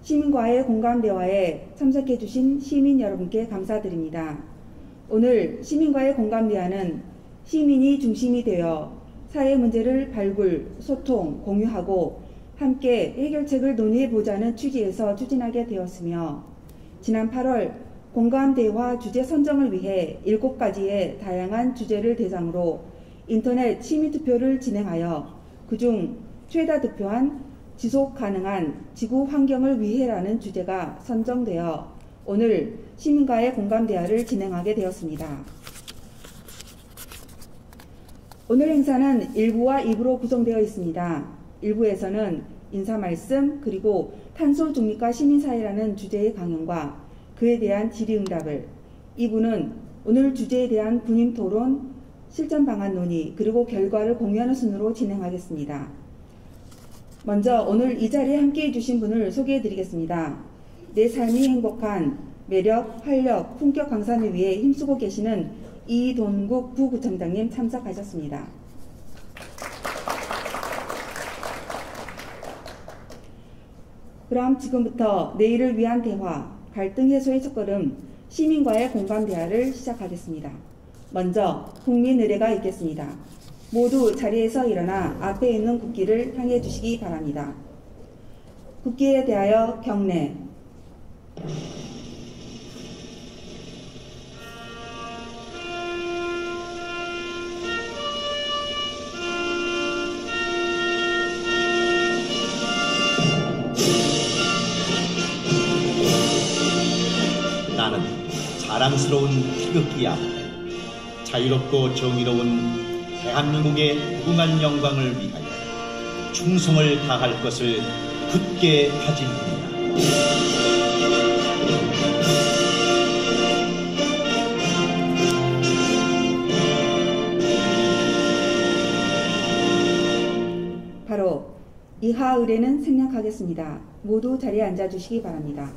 시민과의 공감 대화에 참석해 주신 시민 여러분께 감사드립니다. 오늘 시민과의 공감 대화는 시민이 중심이 되어 사회 문제를 발굴, 소통, 공유하고 함께 해결책을 논의해보자는 취지에서 추진하게 되었으며, 지난 8월 공감 대화 주제 선정을 위해 7가지의 다양한 주제를 대상으로 인터넷 시민투표를 진행하여 그중 최다 득표한 지속 가능한 지구 환경을 위해라는 주제가 선정되어 오늘 시민과의 공감 대화를 진행하게 되었습니다. 오늘 행사는 1부와 2부로 구성되어 있습니다. 1부에서는 인사 말씀 그리고 탄소 중립과 시민사회라는 주제의 강연과 그에 대한 질의응답을, 2부는 오늘 주제에 대한 군인 토론, 실전 방안 논의 그리고 결과를 공유하는 순으로 진행하겠습니다. 먼저 오늘 이 자리에 함께해 주신 분을 소개해 드리겠습니다. 내 삶이 행복한 매력, 활력, 품격 강산을 위해 힘쓰고 계시는 이돈국 부구청장님 참석하셨습니다. 그럼 지금부터 내일을 위한 대화, 갈등 해소의 첫걸음, 시민과의 공감 대화를 시작하겠습니다. 먼저 국민 의례가 있겠습니다. 모두 자리에서 일어나 앞에 있는 국기를 향해 주시기 바랍니다. 국기에 대하여 경례. 나는 자랑스러운 태극기 앞에 자유롭고 정의로운 대한민국의 무궁한 영광을 위하여 충성을 다할 것을 굳게 다짐합니다. 바로 이하 의례는 생략하겠습니다. 모두 자리에 앉아주시기 바랍니다.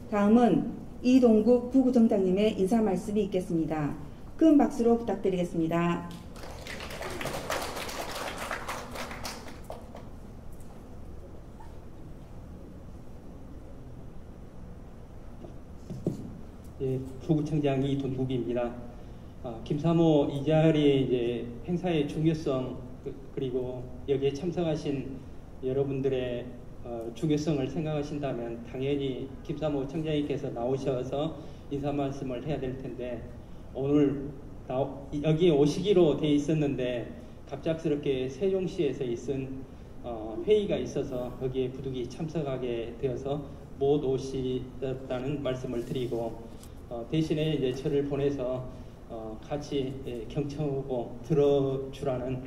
다음은 이동국 부구청장님의 인사 말씀이 있겠습니다. 큰 박수로 부탁드리겠습니다. 예, 부구청장 이동국입니다. 김사모 이 자리에 이제 행사의 중요성 그리고 여기에 참석하신 여러분들의 중요성을 생각하신다면 당연히 김사모 청장님께서 나오셔서 인사 말씀을 해야 될 텐데, 오늘 여기에 오시기로 돼 있었는데 갑작스럽게 세종시에서 있은 회의가 있어서 거기에 부득이 참석하게 되어서 못 오시다는 말씀을 드리고, 대신에 이제 저를 보내서 같이 경청하고 들어주라는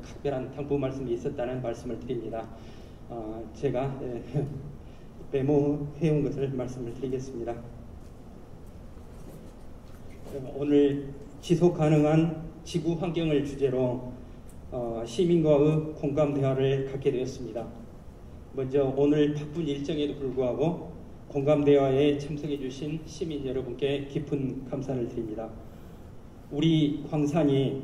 각별한 당부 말씀이 있었다는 말씀을 드립니다. 제가 메모해온 것을 말씀을 드리겠습니다. 오늘 지속 가능한 지구 환경을 주제로 시민과의 공감 대화를 갖게 되었습니다. 먼저 오늘 바쁜 일정에도 불구하고 공감 대화에 참석해 주신 시민 여러분께 깊은 감사를 드립니다. 우리 광산이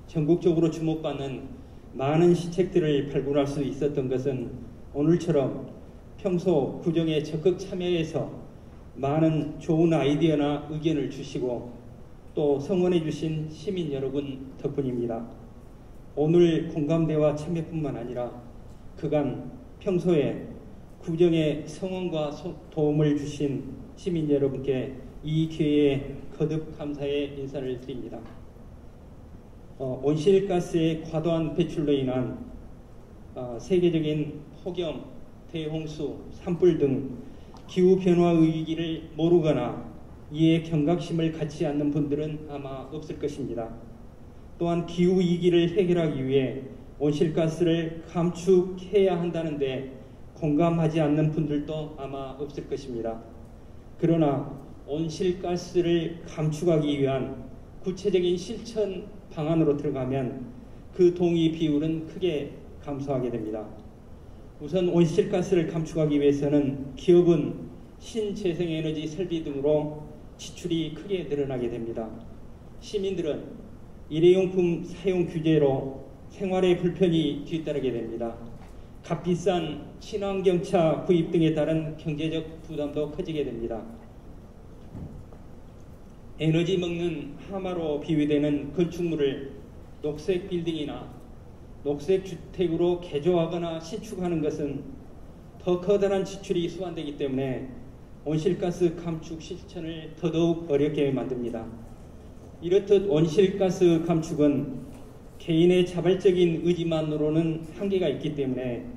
전국적으로 주목받는 많은 시책들을 발굴할 수 있었던 것은 오늘처럼 평소 구정에 적극 참여해서 많은 좋은 아이디어나 의견을 주시고 또 성원해 주신 시민 여러분 덕분입니다. 오늘 공감대와 참여뿐만 아니라 그간 평소에 구정에 성원과 도움을 주신 시민 여러분께 이 기회에 거듭 감사의 인사를 드립니다. 온실가스의 과도한 배출로 인한 세계적인 폭염, 대홍수, 산불 등 기후변화 위기를 모르거나 이에 경각심을 갖지 않는 분들은 아마 없을 것입니다. 또한 기후위기를 해결하기 위해 온실가스를 감축해야 한다는데 공감하지 않는 분들도 아마 없을 것입니다. 그러나 온실가스를 감축하기 위한 구체적인 실천 방안으로 들어가면 그 동의 비율은 크게 감소하게 됩니다. 우선 온실가스를 감축하기 위해서는 기업은 신재생에너지 설비 등으로 지출이 크게 늘어나게 됩니다. 시민들은 일회용품 사용 규제로 생활의 불편이 뒤따르게 됩니다. 값비싼 친환경차 구입 등에 따른 경제적 부담도 커지게 됩니다. 에너지 먹는 하마로 비유되는 건축물을 녹색 빌딩이나 녹색 주택으로 개조하거나 신축하는 것은 더 커다란 지출이 수반되기 때문에 온실가스 감축 실천을 더더욱 어렵게 만듭니다. 이렇듯 온실가스 감축은 개인의 자발적인 의지만으로는 한계가 있기 때문에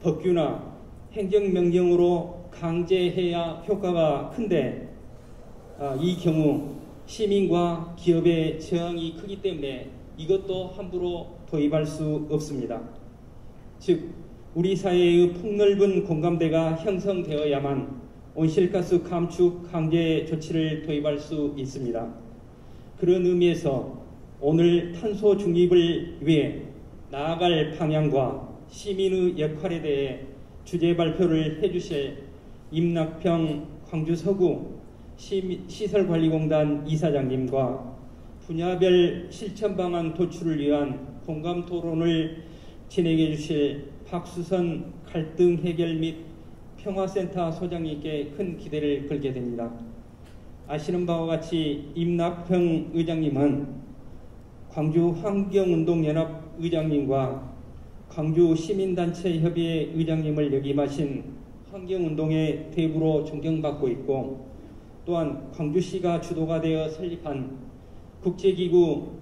법규나 행정명령으로 강제해야 효과가 큰데 이 경우 시민과 기업의 저항이 크기 때문에 이것도 함부로 도입할 수 없습니다. 즉 우리 사회의 폭넓은 공감대가 형성되어야만 온실가스 감축 강제 조치를 도입할 수 있습니다. 그런 의미에서 오늘 탄소 중립을 위해 나아갈 방향과 시민의 역할에 대해 주제 발표를 해주실 임낙평 광주 서구 시설관리공단 이사장님과 분야별 실천 방안 도출을 위한 공감 토론을 진행해 주실 박수선 갈등 해결 및 평화센터 소장님께 큰 기대를 걸게 됩니다. 아시는 바와 같이 임낙평 의장님은 광주 환경운동연합 의장님과 광주 시민단체협의회 의장님을 역임하신 환경운동의 대부로 존경받고 있고 또한 광주시가 주도가 되어 설립한 국제기구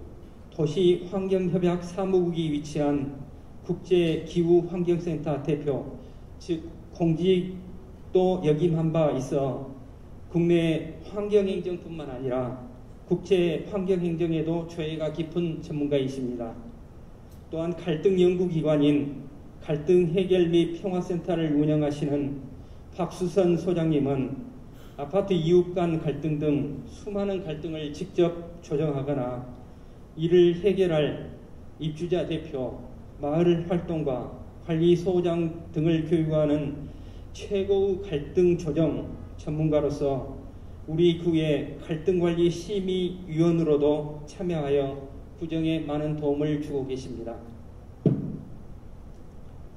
도시환경협약 사무국이 위치한 국제기후환경센터 대표 즉 공직도 역임한 바 있어 국내 환경행정뿐만 아니라 국제 환경행정에도 조예가 깊은 전문가이십니다. 또한 갈등연구기관인 갈등해결 및 평화센터를 운영하시는 박수선 소장님은 아파트 이웃 간 갈등 등 수많은 갈등을 직접 조정하거나 이를 해결할 입주자 대표, 마을 활동가, 관리소장 등을 교육하는 최고의 갈등 조정 전문가로서 우리 구의 갈등관리 심의위원으로도 참여하여 구정에 많은 도움을 주고 계십니다.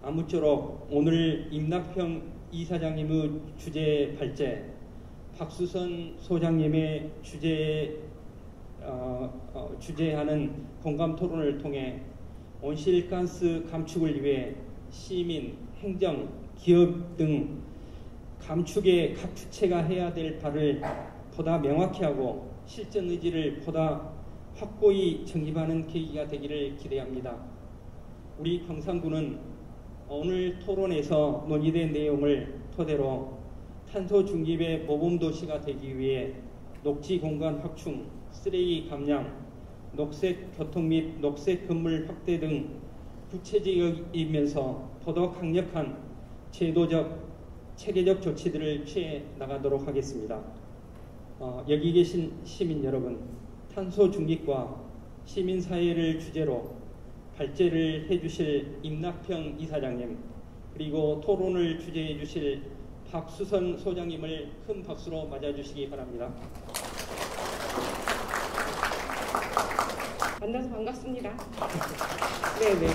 아무쪼록 오늘 임낙평 이사장님의 주제 발제, 박수선 소장님의 주재하는 공감 토론을 통해 온실가스 감축을 위해 시민, 행정, 기업 등 감축의 각 주체가 해야 될 바를 보다 명확히 하고 실전 의지를 보다 확고히 정립하는 계기가 되기를 기대합니다. 우리 광산구는 오늘 토론에서 논의된 내용을 토대로 탄소 중립의 모범도시가 되기 위해 녹지 공간 확충, 쓰레기 감량, 녹색 교통 및 녹색 건물 확대 등 구체적이면서 더더 강력한 제도적, 체계적 조치들을 취해 나가도록 하겠습니다. 여기 계신 시민 여러분, 탄소 중립과 시민사회를 주제로 발제를 해주실 임낙평 이사장님, 그리고 토론을 주재해 주실 박수선 소장님을 큰 박수로 맞아주시기 바랍니다. 만나서 반갑습니다. 네네.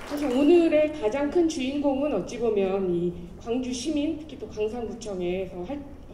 사실 오늘의 가장 큰 주인공은 어찌 보면 이 광주 시민, 특히 또 광산구청에서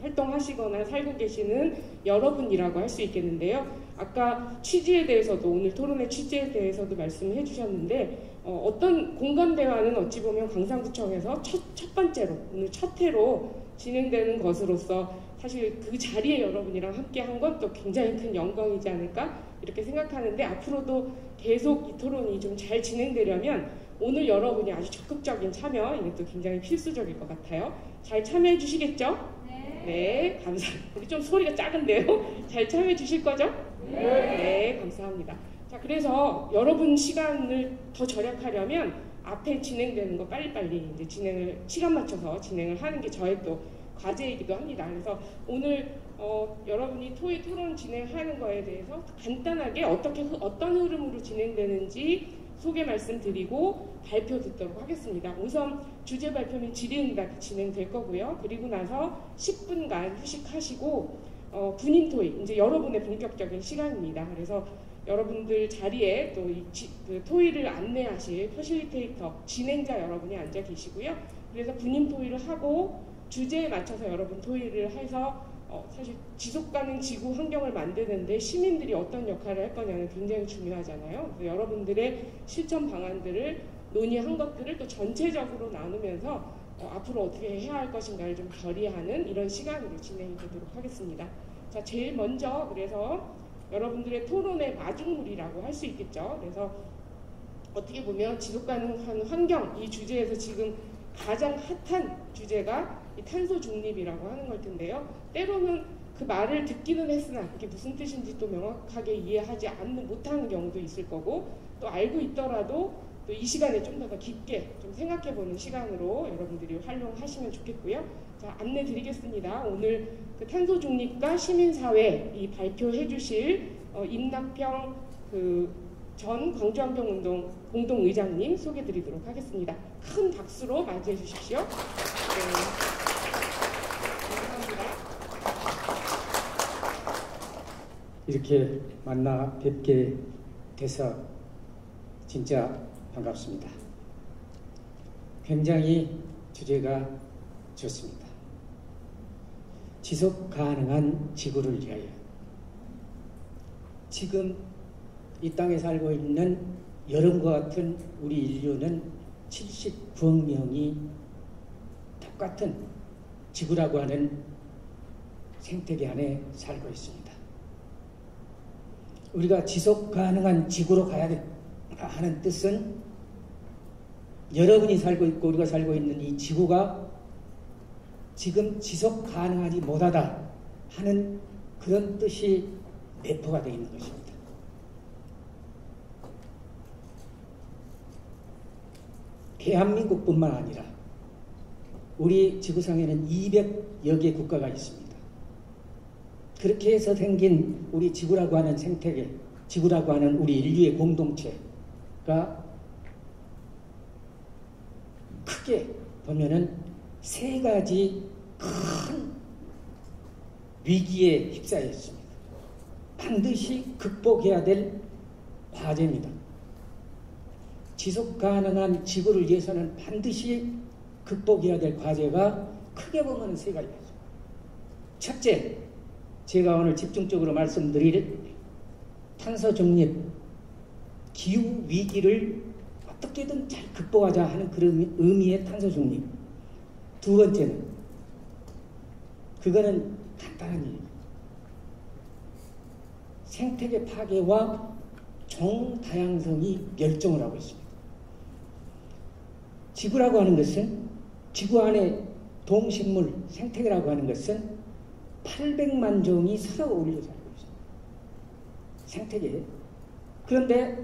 활동하시거나 살고 계시는 여러분이라고 할 수 있겠는데요. 아까 취지에 대해서도, 오늘 토론의 취지에 대해서도 말씀해 주셨는데 어떤 공감대화는 어찌 보면 광산구청에서 첫 번째로, 오늘 첫 회로 진행되는 것으로서 사실 그 자리에 여러분이랑 함께 한 건 또 굉장히 큰 영광이지 않을까 이렇게 생각하는데, 앞으로도 계속 이 토론이 좀 잘 진행되려면 오늘 여러분이 아주 적극적인 참여, 이것도 굉장히 필수적일 것 같아요. 잘 참여해 주시겠죠? 네, 감사합니다. 우리 좀 소리가 작은데요? 잘 참여해 주실 거죠? 네, 감사합니다. 자, 그래서 여러분 시간을 더 절약하려면 앞에 진행되는 거 빨리빨리 이제 시간 맞춰서 진행을 하는 게 저의 또 과제이기도 합니다. 그래서 오늘 여러분이 토론 진행하는 거에 대해서 간단하게 어떤 흐름으로 진행되는지 소개 말씀드리고 발표 듣도록 하겠습니다. 우선 주제 발표 및 질의응답이 진행될 거고요. 그리고 나서 10분간 휴식하시고 군인 토익, 이제 여러분의 본격적인 시간입니다. 그래서 여러분들 자리에 또 그 토의를 안내하실 퍼실리테이터, 진행자 여러분이 앉아 계시고요. 그래서 분임 토의를 하고 주제에 맞춰서 여러분 토의를 해서 사실 지속가능 지구 환경을 만드는데 시민들이 어떤 역할을 할 거냐는 굉장히 중요하잖아요. 그래서 여러분들의 실천 방안들을 논의한 것들을 또 전체적으로 나누면서 앞으로 어떻게 해야 할 것인가를 좀 결의하는 이런 시간으로 진행이 되도록 하겠습니다. 자, 제일 먼저 그래서 여러분들의 토론의 마중물이라고 할 수 있겠죠. 그래서 어떻게 보면 지속가능한 환경 이 주제에서 지금 가장 핫한 주제가 이 탄소 중립이라고 하는 걸 텐데요. 때로는 그 말을 듣기는 했으나 그게 무슨 뜻인지 또 명확하게 이해하지 못하는 경우도 있을 거고, 또 알고 있더라도 또 이 시간에 좀 더 깊게 좀 생각해보는 시간으로 여러분들이 활용하시면 좋겠고요. 자, 안내 드리겠습니다. 오늘 그 탄소 중립과 시민사회 이 발표해 주실 임낙평 전 광주환경운동 공동의장님 소개 드리도록 하겠습니다. 큰 박수로 맞이해 주십시오. 네. 감사합니다. 이렇게 만나 뵙게 돼서 진짜 반갑습니다. 굉장히 주제가 좋습니다. 지속 가능한 지구를 위하여. 지금 이 땅에 살고 있는 여러분과 같은 우리 인류는 79억 명이 똑같은 지구라고 하는 생태계 안에 살고 있습니다. 우리가 지속 가능한 지구로 가야 하는 뜻은 여러분이 살고 있고 우리가 살고 있는 이 지구가 지금 지속 가능하지 못하다 하는 그런 뜻이 내포가 되어 있는 것입니다. 대한민국뿐만 아니라 우리 지구상에는 200여 개 국가가 있습니다. 그렇게 해서 생긴 우리 지구라고 하는 생태계, 지구라고 하는 우리 인류의 공동체가 크게 보면은 세 가지 큰 위기에 휩싸여 있습니다. 반드시 극복해야 될 과제입니다. 지속 가능한 지구를 위해서는 반드시 극복해야 될 과제가 크게 보면 세 가지가 있습니다. 첫째, 제가 오늘 집중적으로 말씀드릴 탄소 중립, 기후 위기를 어떻게든 잘 극복하자 하는 그런 의미의 탄소 중립. 두 번째는 그거는 간단한 일입니다. 생태계 파괴와 종다양성이 멸종을 하고 있습니다. 지구라고 하는 것은, 지구 안에 동식물, 생태계라고 하는 것은 800만 종이 서로 어울려 살고 있습니다. 생태계에. 그런데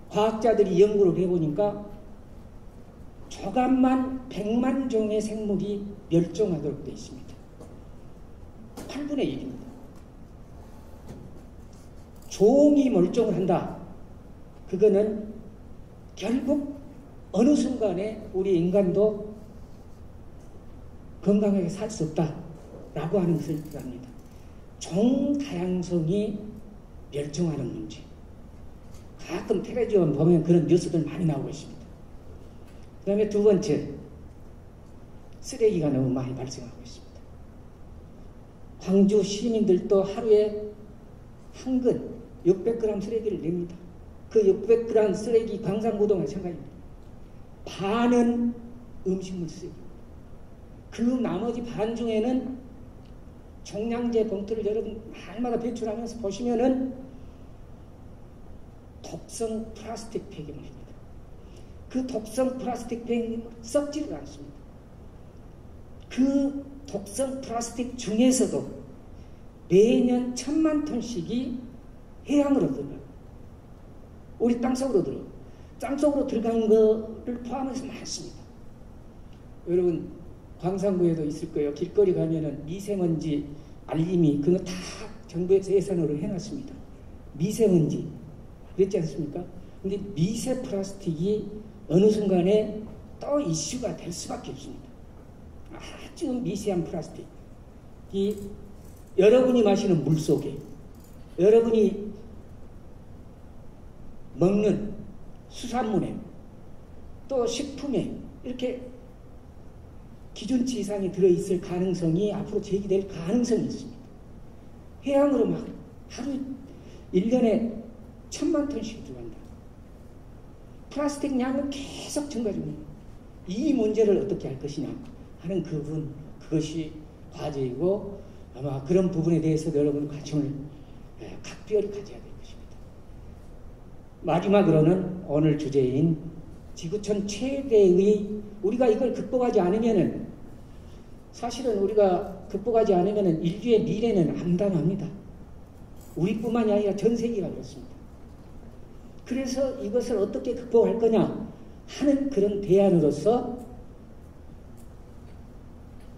과학자들이 연구를 해보니까 조금만 100만 종의 생물이 멸종하도록 되어 있습니다. 8분의 1입니다. 종이 멸종을 한다. 그거는 결국 어느 순간에 우리 인간도 건강하게 살 수 없다라고 하는 것을 뜻합니다. 종 다양성이 멸종하는 문제. 가끔 텔레비전 보면 그런 뉴스들 많이 나오고 있습니다. 그 다음에 두 번째, 쓰레기가 너무 많이 발생하고 있습니다. 광주 시민들도 하루에 한근 600g 쓰레기를 냅니다. 그 600g 쓰레기 광산고동에 생각입니다. 반은 음식물 쓰레기. 그 나머지 반 중에는 종량제 봉투를 여러분 날마다 배출하면서 보시면은 독성 플라스틱 폐기물입니다. 그 독성 플라스틱 폐기물 썩지를 않습니다. 그 독성 플라스틱 중에서도 매년 1000만 톤씩이 해양으로 들어가요. 우리 땅속으로 들어가요. 땅속으로 들어간 거를 포함해서 많습니다. 여러분 광산구에도 있을 거예요. 길거리 가면은 미세먼지 알림이 그거 다 정부에서 예산으로 해놨습니다. 미세먼지 그랬지 않습니까? 근데 미세 플라스틱이 어느 순간에 또 이슈가 될 수밖에 없습니다. 아주 미세한 플라스틱이 여러분이 마시는 물 속에, 여러분이 먹는 수산물에 또 식품에 이렇게 기준치 이상이 들어있을 가능성이 앞으로 제기될 가능성이 있습니다. 해양으로 막 하루 1년에 1000만 톤씩 들어간다. 플라스틱 양은 계속 증가 중입니다. 이 문제를 어떻게 할 것이냐 하는 그것이 과제이고 아마 그런 부분에 대해서 여러분 관심을 각별히 가져야 될 것입니다. 마지막으로는 오늘 주제인 지구촌 최대의 우리가 이걸 극복하지 않으면은 사실은 우리가 극복하지 않으면은 인류의 미래는 암담합니다. 우리뿐만이 아니라 전 세계가 그렇습니다. 그래서 이것을 어떻게 극복할 거냐 하는 그런 대안으로서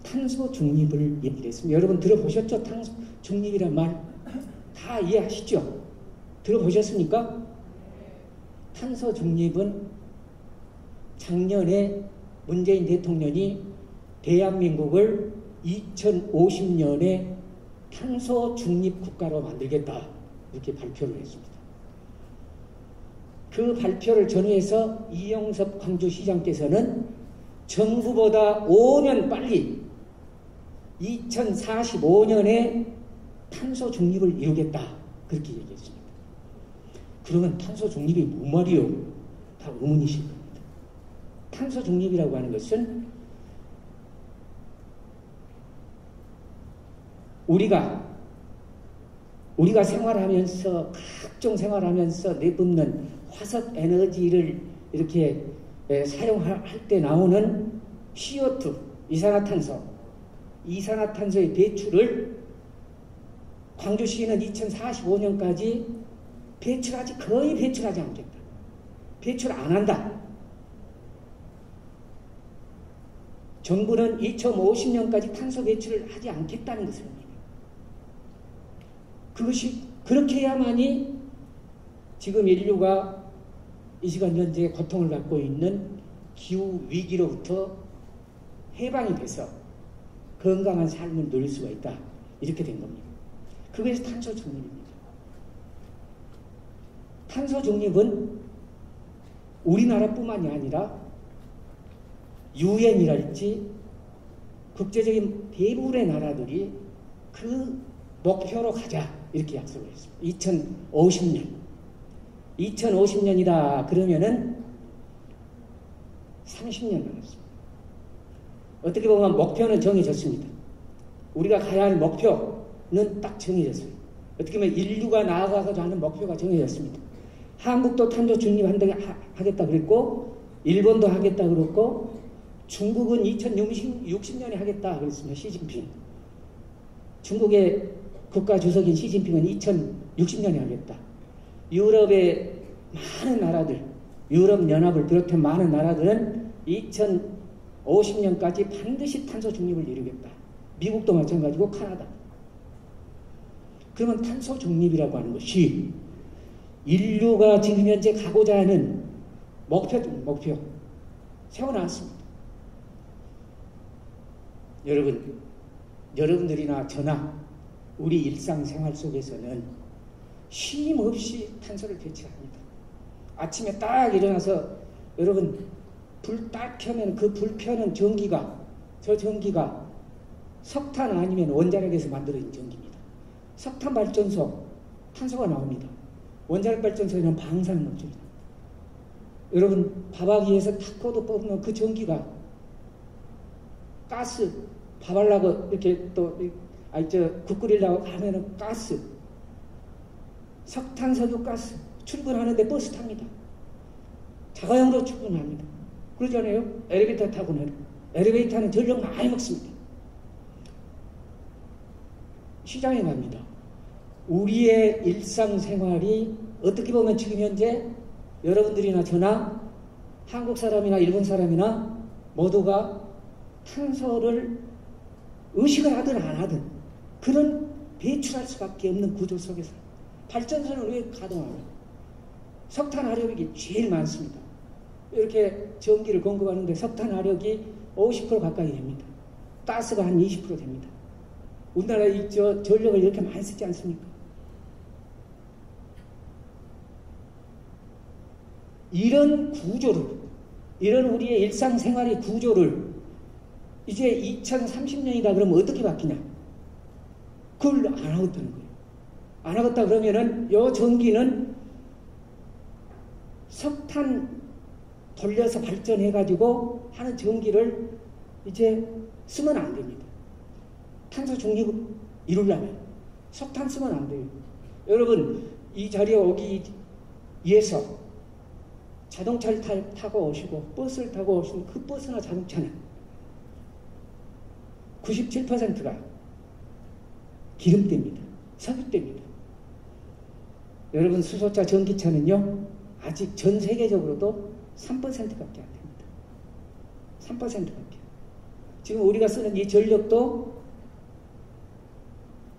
탄소 중립을 얘기했습니다. 여러분 들어보셨죠? 탄소 중립이란 말 다 이해하시죠? 들어보셨습니까? 탄소 중립은 작년에 문재인 대통령이 대한민국을 2050년에 탄소 중립 국가로 만들겠다 이렇게 발표를 했습니다. 그 발표를 전후해서 이영섭 광주시장께서는 정부보다 5년 빨리 2045년에 탄소 중립을 이루겠다 그렇게 얘기했습니다. 그러면 탄소 중립이 뭔 말이요? 다 의문이실 겁니다. 탄소 중립이라고 하는 것은 우리가 생활하면서 각종 생활하면서 내뿜는 화석 에너지를 이렇게 사용할 때 나오는 CO2 이산화탄소의 배출을 광주시는 2045년까지 거의 배출하지 않겠다. 배출 안 한다. 정부는 2050년까지 탄소 배출을 하지 않겠다는 것을 합니다. 그것이 그렇게 해야만이 지금 인류가 이 시간 현재 고통을 받고 있는 기후 위기로부터 해방이 돼서 건강한 삶을 누릴 수가 있다. 이렇게 된 겁니다. 그것이 탄소 중립입니다. 탄소 중립은 우리나라뿐만이 아니라 유엔이랄지 국제적인 대부분의 나라들이 그 목표로 가자 이렇게 약속을 했습니다. 2050년이다 그러면은 30년 남았습니다. 어떻게 보면 목표는 정해졌습니다. 우리가 가야 할 목표는 딱 정해졌어요. 어떻게 보면 인류가 나아가고자 하는 목표가 정해졌습니다. 한국도 탄소 중립하겠다 그랬고 일본도 하겠다 그랬고 중국은 2060년에 하겠다 그랬습니다. 시진핑. 중국의 국가 주석인 시진핑은 2060년에 하겠다. 유럽의 많은 나라들, 유럽연합을 비롯한 많은 나라들은 2050년까지 반드시 탄소 중립을 이루겠다. 미국도 마찬가지고 카나다. 그러면 탄소 중립이라고 하는 것이 인류가 지금 현재 가고자 하는 목표 세워놨습니다. 여러분들이나 저나 우리 일상생활 속에서는 쉼없이 탄소를 배출합니다. 아침에 딱 일어나서 여러분 불 딱 켜면 그 불 켜는 전기가 석탄 아니면 원자력에서 만들어진 전기입니다. 석탄 발전소 탄소가 나옵니다. 원자력 발전소에는 방사능 물질입니다. 여러분 밥하기에서 탁코도 뽑으면 그 전기가 가스 밥 하려고 이렇게 국 끓이려고 하면은 가스 석탄 석유 가스 출근하는데 버스 탑니다. 자가용으로 출근합니다. 그러잖아요. 엘리베이터 타고 내려. 엘리베이터는 전력 많이 먹습니다. 시장에 갑니다. 우리의 일상생활이 어떻게 보면 지금 현재 여러분들이나 저나 한국 사람이나 일본 사람이나 모두가 탄소를 의식을 하든 안 하든 그런 배출할 수밖에 없는 구조 속에서 발전소는 왜 가동합니까? 석탄 화력이 제일 많습니다. 이렇게 전기를 공급하는데 석탄 화력이 50% 가까이 됩니다. 가스가 한 20% 됩니다. 우리나라 전력을 이렇게 많이 쓰지 않습니까? 이런 구조를, 이런 우리의 일상생활의 구조를 이제 2030년이다 그러면 어떻게 바뀌냐? 그걸 안 하겠다는 거예요. 안 하겠다 그러면은 요 전기는 석탄 돌려서 발전해가지고 하는 전기를 이제 쓰면 안 됩니다. 탄소 중립을 이루려면 석탄 쓰면 안 돼요. 여러분, 이 자리에 오기 위해서 자동차를 타고 오시고 버스를 타고 오시면 그 버스나 자동차는 97%가 기름때입니다. 석유때입니다. 여러분, 수소차 전기차는요 아직 전 세계적으로도 3%밖에 안 됩니다. 3%밖에. 지금 우리가 쓰는 이 전력도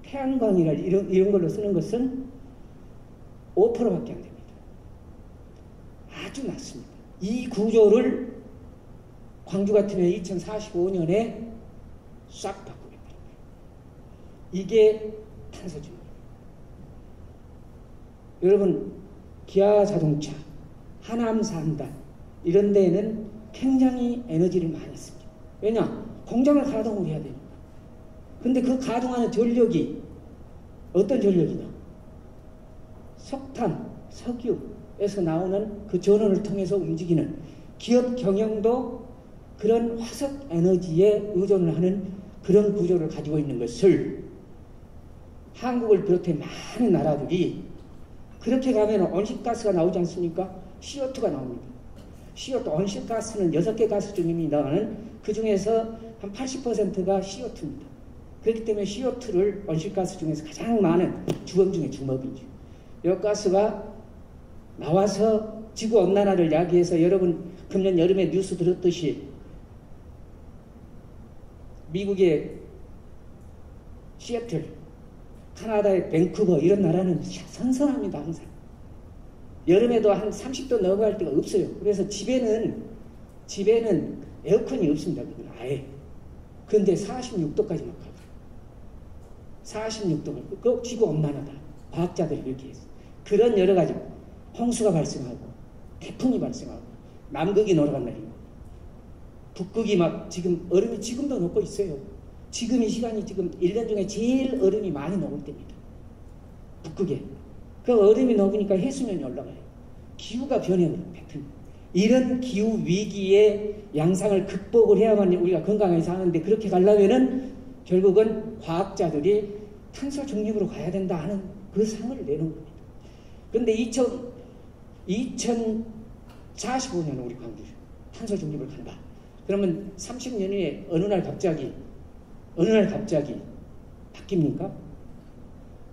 태양광이나 이런 걸로 쓰는 것은 5%밖에 안 됩니다. 아주 낮습니다. 이 구조를 광주 같으면 2045년에 싹 바꾸겠다는 거예요. 이게 탄소중립. 여러분, 기아 자동차, 하남 3단 이런 데에는 굉장히 에너지를 많이 씁니다. 왜냐? 공장을 가동을 해야 되니까. 근데 그 가동하는 전력이 어떤 전력이냐? 석탄, 석유에서 나오는 그 전원을 통해서 움직이는 기업 경영도 그런 화석 에너지에 의존을 하는 그런 구조를 가지고 있는 것을 한국을 비롯해 많은 나라들이 그렇게 가면 온실가스가 나오지 않습니까? CO2가 나옵니다. CO2, 온실가스는 6개 가스 중입니다만 그 중에서 한 80%가 CO2입니다. 그렇기 때문에 CO2를 온실가스 중에서 가장 많은 주범 중에 주범이죠. 이 가스가 나와서 지구온난화를 야기해서 여러분 금년 여름에 뉴스 들었듯이 미국의 시애틀, 카나다의 밴쿠버 이런 나라는 선선합니다. 항상. 여름에도 한 30도 넘어갈 때가 없어요. 그래서 집에는 에어컨이 없습니다. 아예. 그런데 46도까지 막 가요. 46도. 그 지구온난화다. 과학자들이 이렇게 했어요. 그런 여러 가지 홍수가 발생하고 태풍이 발생하고 남극이 노래가 내리고 북극이 막 지금 얼음이 지금도 녹고 있어요. 지금 이 시간이 지금 1년 중에 제일 얼음이 많이 녹을 때입니다. 북극에. 그 얼음이 녹으니까 해수면이 올라가요. 기후가 변해요. 패턴. 이런 기후 위기의 양상을 극복을 해야만 우리가 건강하게 사는데 그렇게 가려면은 결국은 과학자들이 탄소 중립으로 가야 된다 하는 그 상을 내는 겁니다. 그런데 2045년 우리 광주 탄소 중립을 간다. 그러면 30년 후에 어느 날 갑자기 바뀝니까?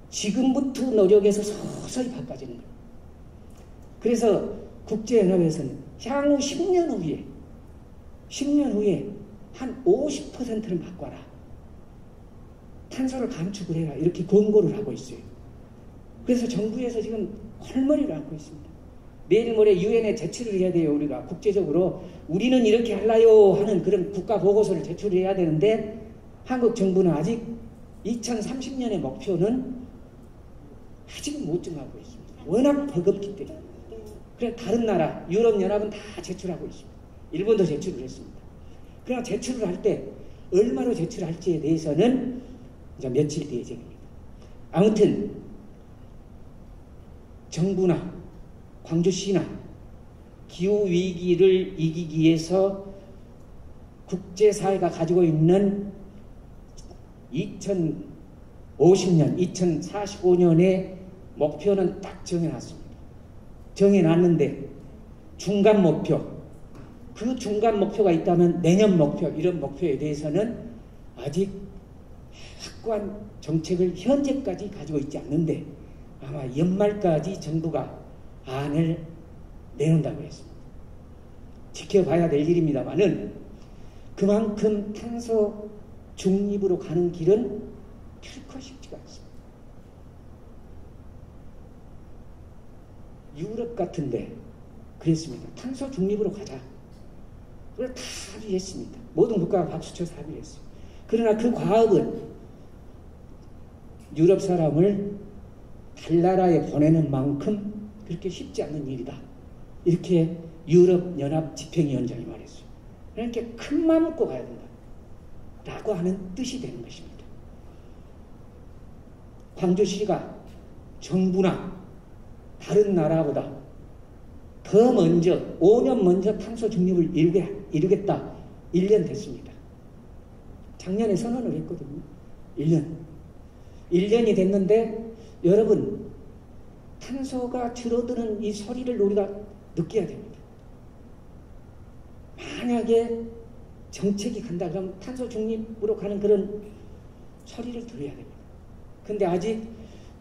지금부터 노력해서 서서히 바꿔지는 거예요. 그래서 국제연합에서는 향후 10년 후에 한 50%를 바꿔라. 탄소를 감축을 해라. 이렇게 권고를 하고 있어요. 그래서 정부에서 지금 헐머리를 앓고 있습니다. 내일 모레 유엔에 제출을 해야 돼요. 우리가 국제적으로 우리는 이렇게 할라요 하는 그런 국가 보고서를 제출해야 되는데 한국 정부는 아직 2030년의 목표는 아직은 못 정하고 있습니다. 워낙 버겁기 때문에. 그래 다른 나라, 유럽연합은 다 제출하고 있습니다. 일본도 제출을 했습니다. 그러나 제출을 할 때 얼마로 제출할지에 대해서는 이제 며칠 뒤에 예정입니다. 아무튼 정부나 광주시나 기후위기를 이기기 위해서 국제사회가 가지고 있는 2050년, 2045년의 목표는 딱 정해놨습니다. 정해놨는데 중간 목표, 그 중간 목표가 있다면 내년 목표, 이런 목표에 대해서는 아직 확고한 정책을 현재까지 가지고 있지 않는데 아마 연말까지 정부가 안을 내놓는다고 했습니다. 지켜봐야 될 일입니다만은 그만큼 탄소 중립으로 가는 길은 결코 쉽지가 않습니다. 유럽 같은데 그랬습니다. 탄소 중립으로 가자. 그걸 다 합의했습니다. 모든 국가가 박수쳐서 합의했어요. 그러나 그 과업은 유럽 사람을 달나라에 보내는 만큼 그렇게 쉽지 않은 일이다. 이렇게 유럽연합 집행위원장이 말했어요. 그러니까 큰 마음 먹고 가야 된다 라고 하는 뜻이 되는 것입니다. 광주시가 정부나 다른 나라보다 더 먼저 5년 먼저 탄소 중립을 이루겠다. 1년 됐습니다. 작년에 선언을 했거든요. 1년이 됐는데 여러분 탄소가 줄어드는 이 소리를 우리가 느껴야 됩니다. 만약에 정책이 간다 그러면 탄소 중립으로 가는 그런 소리를 들어야 됩니다. 근데 아직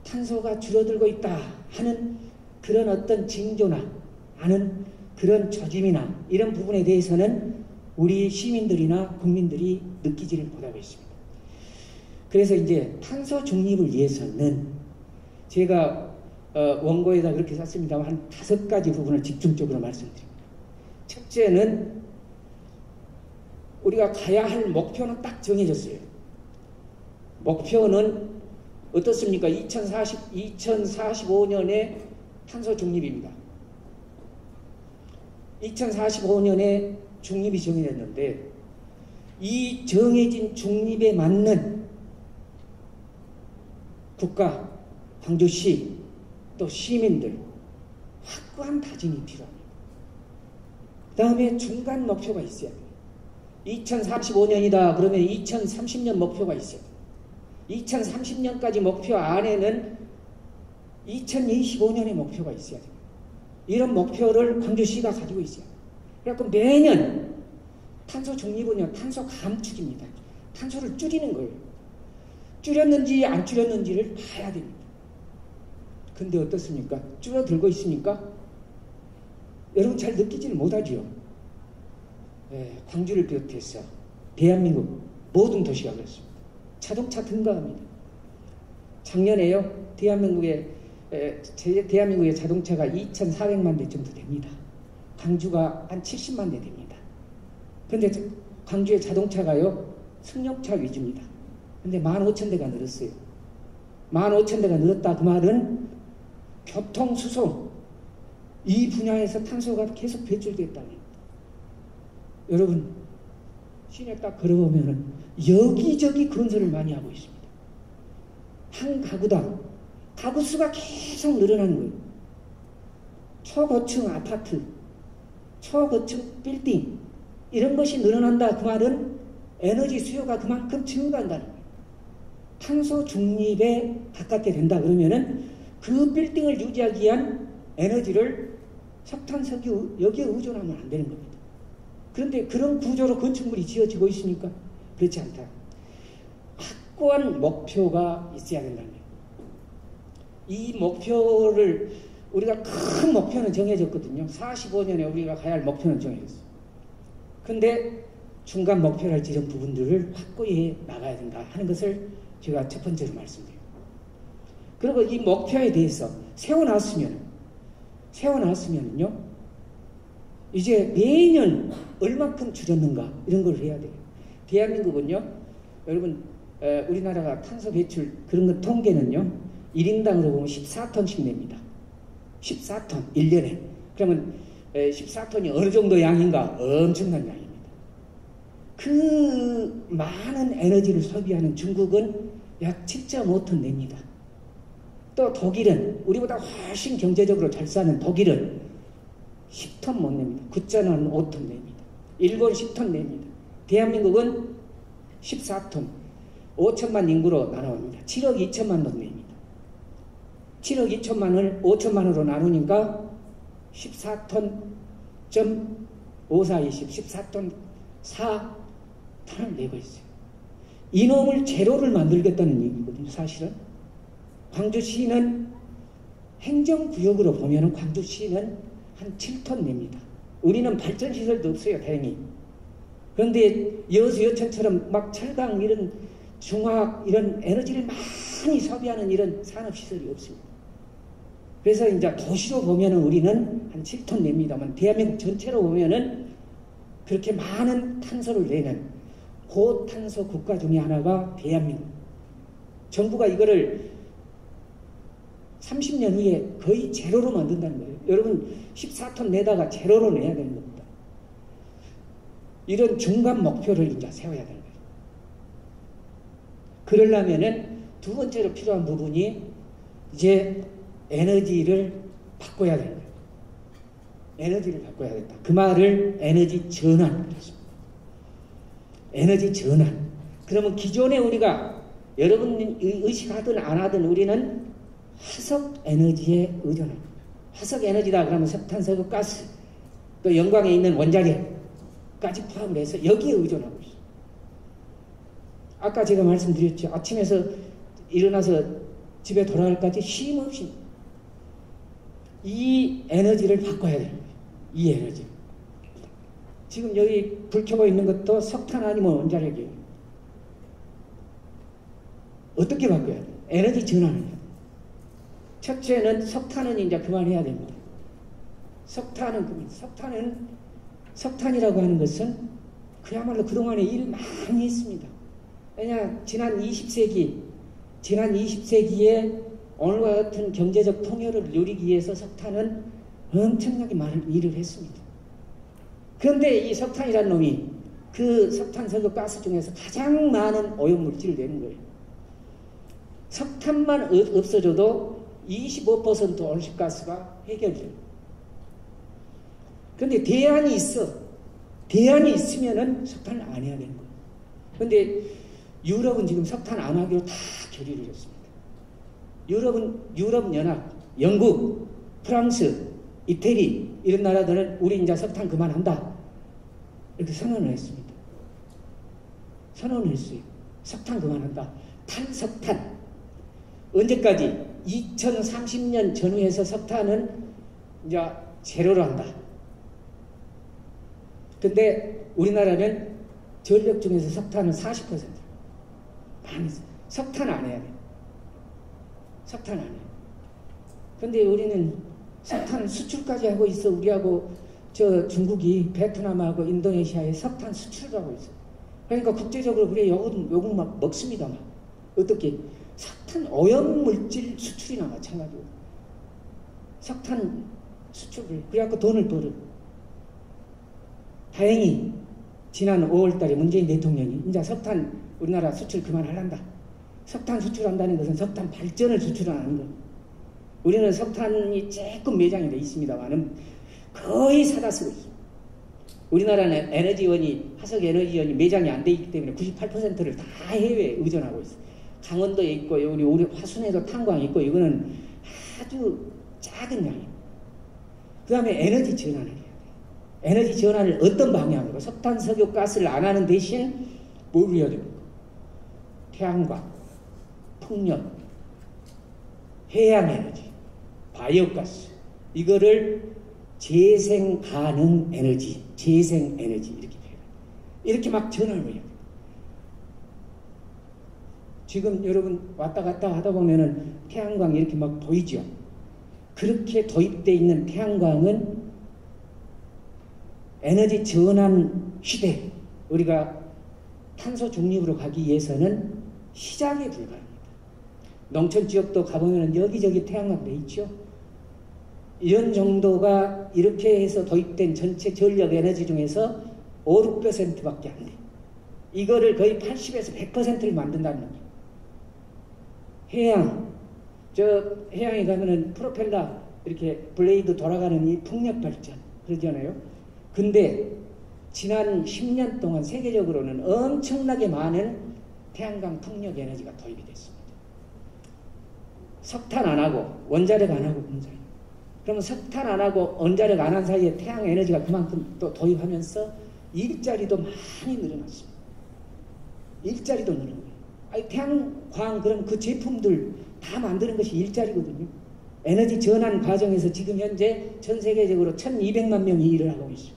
탄소가 줄어들고 있다 하는 그런 어떤 징조나 하는 그런 조짐이나 이런 부분에 대해서는 우리 시민들이나 국민들이 느끼지를 못하고 있습니다. 그래서 이제 탄소 중립을 위해서는 제가 원고에다 그렇게 썼습니다만 한 5가지 부분을 집중적으로 말씀드립니다. 첫째는 우리가 가야 할 목표는 딱 정해졌어요. 목표는 어떻습니까? 2045년에 탄소 중립입니다. 2045년에 중립이 정해졌는데 이 정해진 중립에 맞는 국가, 광주시, 또 시민들 확고한 다짐이 필요합니다. 그 다음에 중간 목표가 있어야 돼요. 2045년이다 그러면 2030년 목표가 있어요. 2030년까지 목표 안에는 2025년의 목표가 있어야 돼요. 이런 목표를 광주시가 가지고 있어요. 그래서 매년 탄소 중립은요, 탄소 감축입니다. 탄소를 줄이는 거예요. 줄였는지 안 줄였는지를 봐야 됩니다. 근데 어떻습니까? 줄어들고 있습니까? 여러분 잘 느끼지를 못하지요. 광주를 비롯해서 대한민국 모든 도시가 그렇습니다. 자동차 등가합니다. 작년에요, 대한민국의 자동차가 2,400만 대 정도 됩니다. 광주가 한 70만 대 됩니다. 근데 광주의 자동차가요, 승용차 위주입니다. 근데 15,000대가 늘었어요. 15,000대가 늘었다 그 말은 교통, 수송 이 분야에서 탄소가 계속 배출됐다는 겁니다. 여러분 시내 딱 걸어보면은 여기저기 건설을 많이 하고 있습니다. 한 가구당 가구 수가 계속 늘어나는 거예요. 초고층 아파트, 초고층 빌딩 이런 것이 늘어난다 그 말은 에너지 수요가 그만큼 증가한다는 거예요. 탄소 중립에 가깝게 된다 그러면은 그 빌딩을 유지하기 위한 에너지를 석탄, 석유 여기에 의존하면 안 되는 겁니다. 그런데 그런 구조로 건축물이 지어지고 있으니까 그렇지 않다. 확고한 목표가 있어야 된다는 거예요. 이 목표를 우리가 큰 목표는 정해졌거든요. 45년에 우리가 가야 할 목표는 정해졌어요. 근데 중간 목표랄지 이런 부분들을 확고히 해 나가야 된다 하는 것을 제가 첫 번째로 말씀드려요. 그리고 이 목표에 대해서 세워놨으면요, 이제 매년 얼마큼 줄였는가 이런 걸 해야 돼요. 대한민국은요, 여러분 우리나라가 탄소 배출 그런 것 통계는요 1인당으로 보면 14톤씩 냅니다. 14톤 1년에. 그러면 14톤이 어느 정도 양인가? 엄청난 양입니다. 그 많은 에너지를 소비하는 중국은 약 7.5톤 냅니다. 또 독일은 우리보다 훨씬 경제적으로 잘 사는 독일은 10톤 못 냅니다. 9.5톤 냅니다. 일본 10톤 냅니다. 대한민국은 14톤 5천만 인구로 나눠옵니다. 7억 2천만 원 냅니다. 7억 2천만을 5천만으로 나누니까 14톤.5420 14톤 4톤을 내고 있어요. 이놈을 제로를 만들겠다는 얘기거든요. 사실은 광주시는 행정구역으로 보면 광주시는 한 7톤 냅니다. 우리는 발전시설도 없어요. 다행히. 그런데 여수 여천처럼 막 철강 이런 중화학 이런 에너지를 많이 소비하는 이런 산업시설이 없습니다. 그래서 이제 도시로 보면은 우리는 한 7톤 냅니다만 대한민국 전체로 보면은 그렇게 많은 탄소를 내는 고탄소 국가 중에 하나가 대한민국. 정부가 이거를 30년 후에 거의 제로로 만든다는 거예요. 여러분 14톤 내다가 제로로 내야 되는 겁니다. 이런 중간 목표를 이제 세워야 되는 거예요. 그러려면은 두 번째로 필요한 부분이 이제 에너지를 바꿔야 되는 거예요. 에너지를 바꿔야 된다. 그 말을 에너지 전환 그랬습니다. 에너지 전환. 그러면 기존에 우리가 여러분이 의식하든 안 하든 우리는 화석 에너지에 의존합니다. 화석 에너지다 그러면 석탄, 석유, 가스, 또 영광에 있는 원자력까지 포함을 해서 여기에 의존하고 있어요. 아까 제가 말씀드렸죠. 아침에서 일어나서 집에 돌아갈까지 쉼 없이 이 에너지를 바꿔야 돼요. 이 에너지. 지금 여기 불 켜고 있는 것도 석탄 아니면 원자력이에요. 어떻게 바꿔야 돼요? 에너지 전환을 해야 돼요. 첫째는 석탄은 이제 그만해야 됩니다. 석탄이라고 하는 것은 그야말로 그동안에 일 많이 했습니다. 왜냐, 지난 20세기에 오늘과 같은 경제적 통일을 누리기 위해서 석탄은 엄청나게 많은 일을 했습니다. 그런데 이 석탄이라는 놈이 그 석탄, 석유, 가스 중에서 가장 많은 오염물질을 내는 거예요. 석탄만 없어져도 25% 온실가스가 해결돼요. 그런데 대안이 있어. 대안이 있으면은 석탄을 안 해야 되는 거예요. 그런데 유럽은 지금 석탄 안 하기로 다 결의를 했습니다. 유럽연합, 영국, 프랑스, 이태리 이런 나라들은 우리 이제 석탄 그만한다 이렇게 선언을 했습니다. 선언을 했어요. 석탄 그만한다. 탈석탄. 언제까지? 2030년 전후에서 석탄은 이제 제로로 한다. 근데 우리나라는 전력 중에서 석탄은 40%. 많이 석탄 안 해야 돼. 석탄 안 해. 근데 우리는 석탄 수출까지 하고 있어. 우리하고 저 중국이 베트남하고 인도네시아에 석탄 수출을 하고 있어. 그러니까 국제적으로 우리 요금 막 먹습니다. 막. 어떻게? 석탄 오염물질 수출이나 마찬가지고. 석탄 수출을. 그래갖고 돈을 벌어. 다행히 지난 5월달에 문재인 대통령이 이제 석탄 우리나라 수출 그만하란다. 석탄 수출한다는 것은 석탄 발전을 수출하는 거예요. 우리는 석탄이 조금 매장이 돼 있습니다만은 거의 사다 쓰고 있어요. 우리나라는 에너지원이, 화석 에너지원이 매장이 안 돼 있기 때문에 98%를 다 해외에 의존하고 있어요. 강원도에 있고, 우리 화순에도 탄광이 있고, 이거는 아주 작은 양이에요. 그 다음에 에너지 전환을 해야 돼요. 에너지 전환을 어떤 방향으로? 석탄, 석유, 가스를 안 하는 대신 뭘 해야 됩니까? 태양광, 풍력, 해양 에너지, 바이오가스, 이거를 재생 가능 에너지, 재생 에너지 이렇게 표현해요. 이렇게 막 전환을 해요. 지금 여러분 왔다 갔다 하다 보면은 태양광 이렇게 막 보이죠? 그렇게 도입되어 있는 태양광은 에너지 전환 시대, 우리가 탄소 중립으로 가기 위해서는 시작에 불과합니다. 농촌 지역도 가보면 여기저기 태양광 돼 있죠? 이런 정도가 이렇게 해서 도입된 전체 전력 에너지 중에서 5, 6%밖에 안 돼. 이거를 거의 80에서 100%를 만든다는 거예요. 해양에 가면은 프로펠러 이렇게 블레이드 돌아가는 이 풍력 발전 그러잖아요. 근데 지난 10년 동안 세계적으로는 엄청나게 많은 태양광 풍력 에너지가 도입이 됐습니다. 석탄 안 하고 원자력 안 하고 원자력. 그러면 석탄 안 하고 원자력 안 한 사이에 태양 에너지가 그만큼 또 도입하면서 일자리도 많이 늘어났습니다. 일자리도 늘어난 거예요. 아니, 태양광 그럼 그 제품들 다 만드는 것이 일자리거든요. 에너지 전환 과정에서 지금 현재 전 세계적으로 1200만 명이 일을 하고 있어요.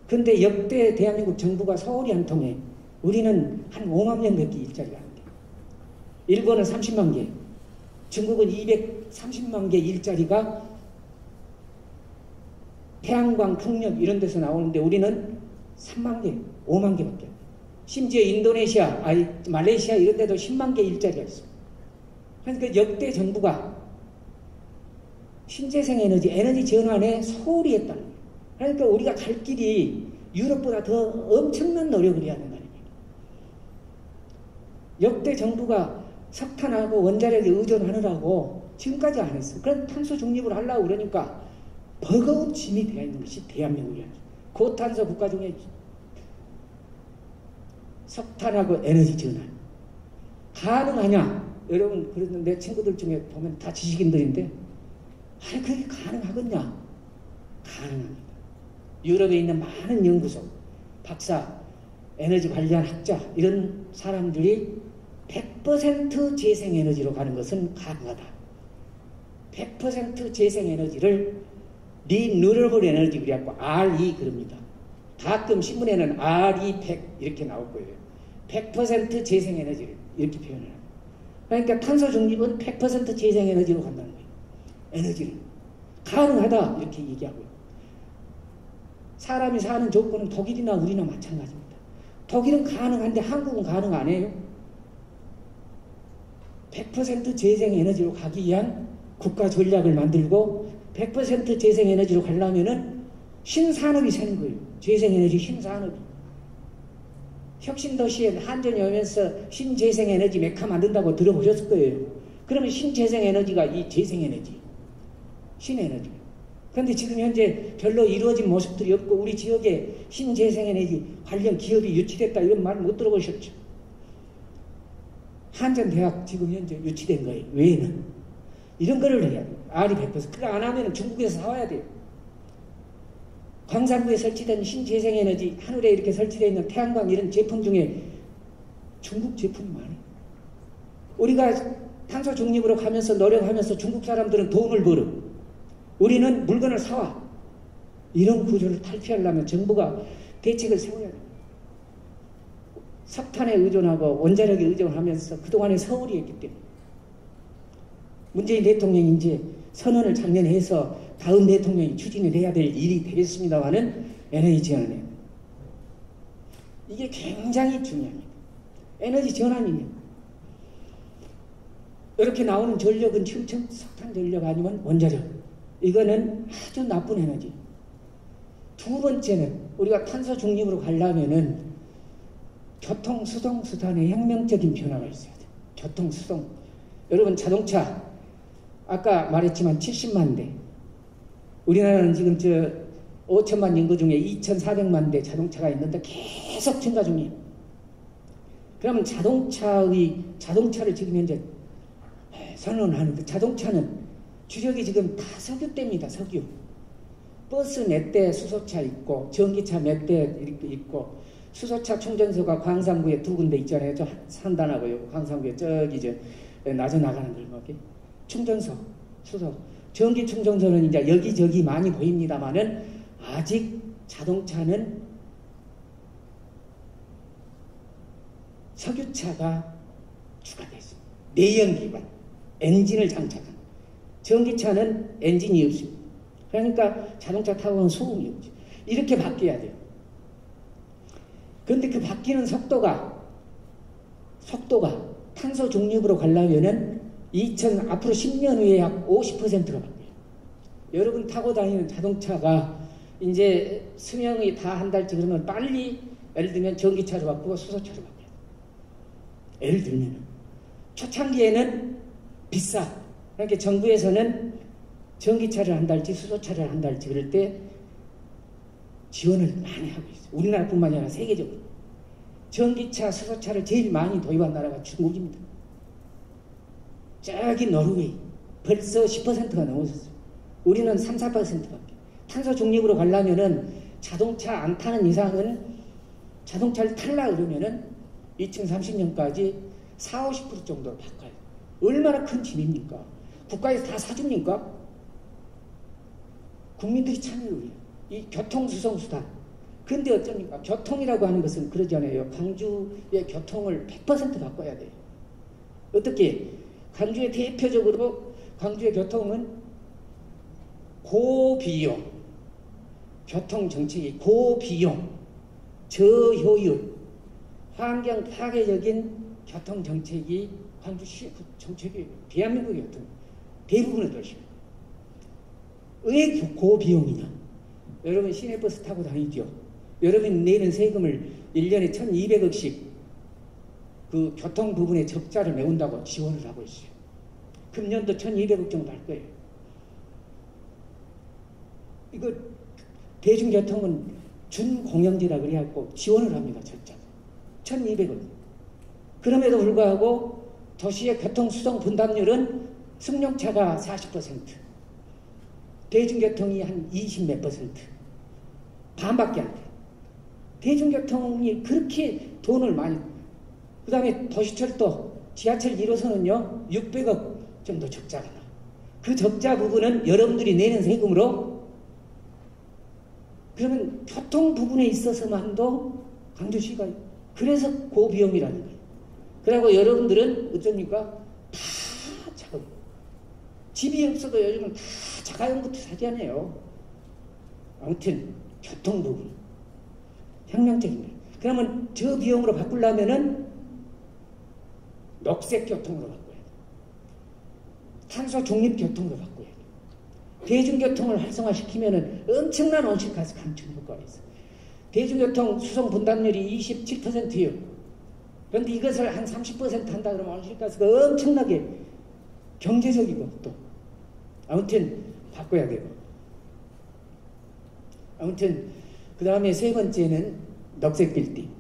그런데 역대 대한민국 정부가 서울이 한 통에 우리는 한 5만 명밖에 일자리가 안 돼요. 일본은 30만 개, 중국은 230만 개 일자리가 태양광, 풍력 이런 데서 나오는데 우리는 3만 개, 5만 개밖에 안 돼요. 심지어 인도네시아, 말레이시아 이런 데도 10만 개 일자리가 있어요. 그러니까 역대 정부가 신재생 에너지 전환에 소홀히 했다는 거예요. 그러니까 우리가 갈 길이 유럽보다 더 엄청난 노력을 해야 된다는 거예요. 역대 정부가 석탄하고 원자력에 의존하느라고 지금까지 안 했어. 그럼 탄소 중립을 하려고 그러니까 버거운 짐이 되어 있는 것이 대한민국이야. 고탄소 국가 중에 석탄하고 에너지 전환 가능하냐? 여러분, 그래도 내 친구들 중에 보면 다 지식인들인데, 아니, 그게 가능하겠냐? 가능합니다. 유럽에 있는 많은 연구소, 박사, 에너지 관련 학자, 이런 사람들이 100% 재생에너지로 가는 것은 가능하다. 100% 재생에너지를 리뉴러블 에너지 그래갖고 RE 그럽니다. 가끔 신문에는 RE100 이렇게 나올 거예요. 100% 재생에너지를 이렇게 표현해요. 그러니까 탄소 중립은 100% 재생에너지로 간다는 거예요. 에너지를. 가능하다 이렇게 얘기하고요. 사람이 사는 조건은 독일이나 우리나 마찬가지입니다. 독일은 가능한데 한국은 가능 안 해요. 100% 재생에너지로 가기 위한 국가 전략을 만들고 100% 재생에너지로 가려면은 신산업이 생긴 거예요. 재생에너지 신산업이. 혁신도시에 한전이 오면서 신재생에너지 메카 만든다고 들어보셨을 거예요. 그러면 신재생에너지가 이 재생에너지, 신에너지. 그런데 지금 현재 별로 이루어진 모습들이 없고 우리 지역에 신재생에너지 관련 기업이 유치됐다 이런 말 못 들어보셨죠? 한전대학 지금 현재 유치된 거예요. 외에는. 이런 거를 해야 돼요. R이 100%. 그거 안 하면 중국에서 사와야 돼요. 광산구에 설치된 신재생에너지, 하늘에 이렇게 설치되어 있는 태양광 이런 제품 중에 중국 제품이 많아요. 우리가 탄소 중립으로 가면서 노력하면서 중국 사람들은 돈을 벌어. 우리는 물건을 사와. 이런 구조를 탈피하려면 정부가 대책을 세워야 돼요. 석탄에 의존하고 원자력에 의존하면서 그동안에 서울이 했기 때문에 문재인 대통령이 이제 선언을 작년에 해서 다음 대통령이 추진을 해야 될 일이 되겠습니다만은 에너지 전환이에요. 이게 굉장히 중요합니다. 에너지 전환이에요. 이렇게 나오는 전력은 층층 석탄 전력 아니면 원자력. 이거는 아주 나쁜 에너지. 두 번째는 우리가 탄소 중립으로 가려면은 교통, 수송, 수단에 혁명적인 변화가 있어야 돼요. 교통, 수송. 여러분 자동차 아까 말했지만 70만 대. 우리나라는 지금 5천만 인구 중에 2,400만 대 자동차가 있는데 계속 증가 중이에요. 그러면 자동차를 지금 현재 선언하는데 자동차는 주력이 지금 다 석유대입니다. 석유. 버스 몇 대, 수소차 있고 전기차 몇 대 있고 수소차 충전소가 광산구에 2군데 있잖아요. 저 산단하고요. 광산구에 저기 낮에 나가는 길목에 충전소, 수소, 전기 충전소는 이제 여기저기 많이 보입니다만은 아직 자동차는 석유차가 추가됐습니다. 내연기관, 엔진을 장착한. 전기차는 엔진이 없습니다. 그러니까 자동차 타고 가면 소음이 없죠. 이렇게 바뀌어야 돼요. 그런데 그 바뀌는 속도가 탄소 중립으로 가려면은 앞으로 10년 후에 약 50%가 바뀌어요. 여러분 타고 다니는 자동차가 이제 수명이 다 한 달째 그러면 빨리 예를 들면 전기차로 바꾸고 수소차로 바뀌어요. 예를 들면 초창기에는 비싸. 그러니까 정부에서는 전기차를 한 달치 수소차를 한 달치 그럴 때 지원을 많이 하고 있어요. 우리나라뿐만 아니라 세계적으로. 전기차, 수소차를 제일 많이 도입한 나라가 중국입니다. 저기 노르웨이 벌써 10%가 넘어섰어요. 우리는 3, 4%밖에. 탄소 중립으로 가려면은 자동차 안 타는 이상은 자동차를 탈라 그러면은 2030년까지 4, 50% 정도로 바꿔요. 얼마나 큰 짐입니까? 국가에서 다 사줍니까? 국민들이 참여를 해요. 이 교통수송수단. 근데 어쩝니까? 교통이라고 하는 것은 그러잖아요. 광주의 교통을 100% 바꿔야 돼요. 어떻게? 광주의 대표적으로 광주의 교통은 고비용, 교통정책이 고비용, 저효율, 환경 파괴적인 교통정책이 광주시 정책이에요. 대한민국의 교통 대부분의 도시예요. 왜 고비용이냐? 여러분 시내버스 타고 다니죠. 여러분이 내는 세금을 1년에 1,200억씩 그 교통 부분에 적자를 메운다고 지원을 하고 있어요. 금년도 1,200억 정도 할 거예요. 이거 대중교통은 준공영제라 그래갖고 지원을 합니다. 적자 1,200억. 그럼에도 불구하고 도시의 교통수송 분담률은 승용차가 40%, 대중교통이 한 20몇 %, 반밖에 안 돼. 대중교통이 그렇게 돈을 많이, 그 다음에 도시철도, 지하철 1호선은요 600억 정도 적자가 나. 그 적자 부분은 여러분들이 내는 세금으로, 그러면 교통 부분에 있어서만도 광주시가 그래서 고비용이라는 거예요. 그리고 여러분들은 어쩝니까? 다 자금. 집이 없어도 요즘은 다 자가용부터 사잖아요. 아무튼 교통 부분 혁명적입니다. 그러면 저 비용으로 바꾸려면은 녹색 교통으로 바꿔야 돼요. 탄소 중립 교통으로 바꿔야 돼요. 대중교통을 활성화시키면은 엄청난 온실가스 감축 효과가 있어요. 대중교통 수송 분담률이 27%예요. 그런데 이것을 한 30% 한다 그러면 온실가스가 엄청나게 경제적이고 또 아무튼 바꿔야 되고, 아무튼 그 다음에 세 번째는 녹색 빌딩.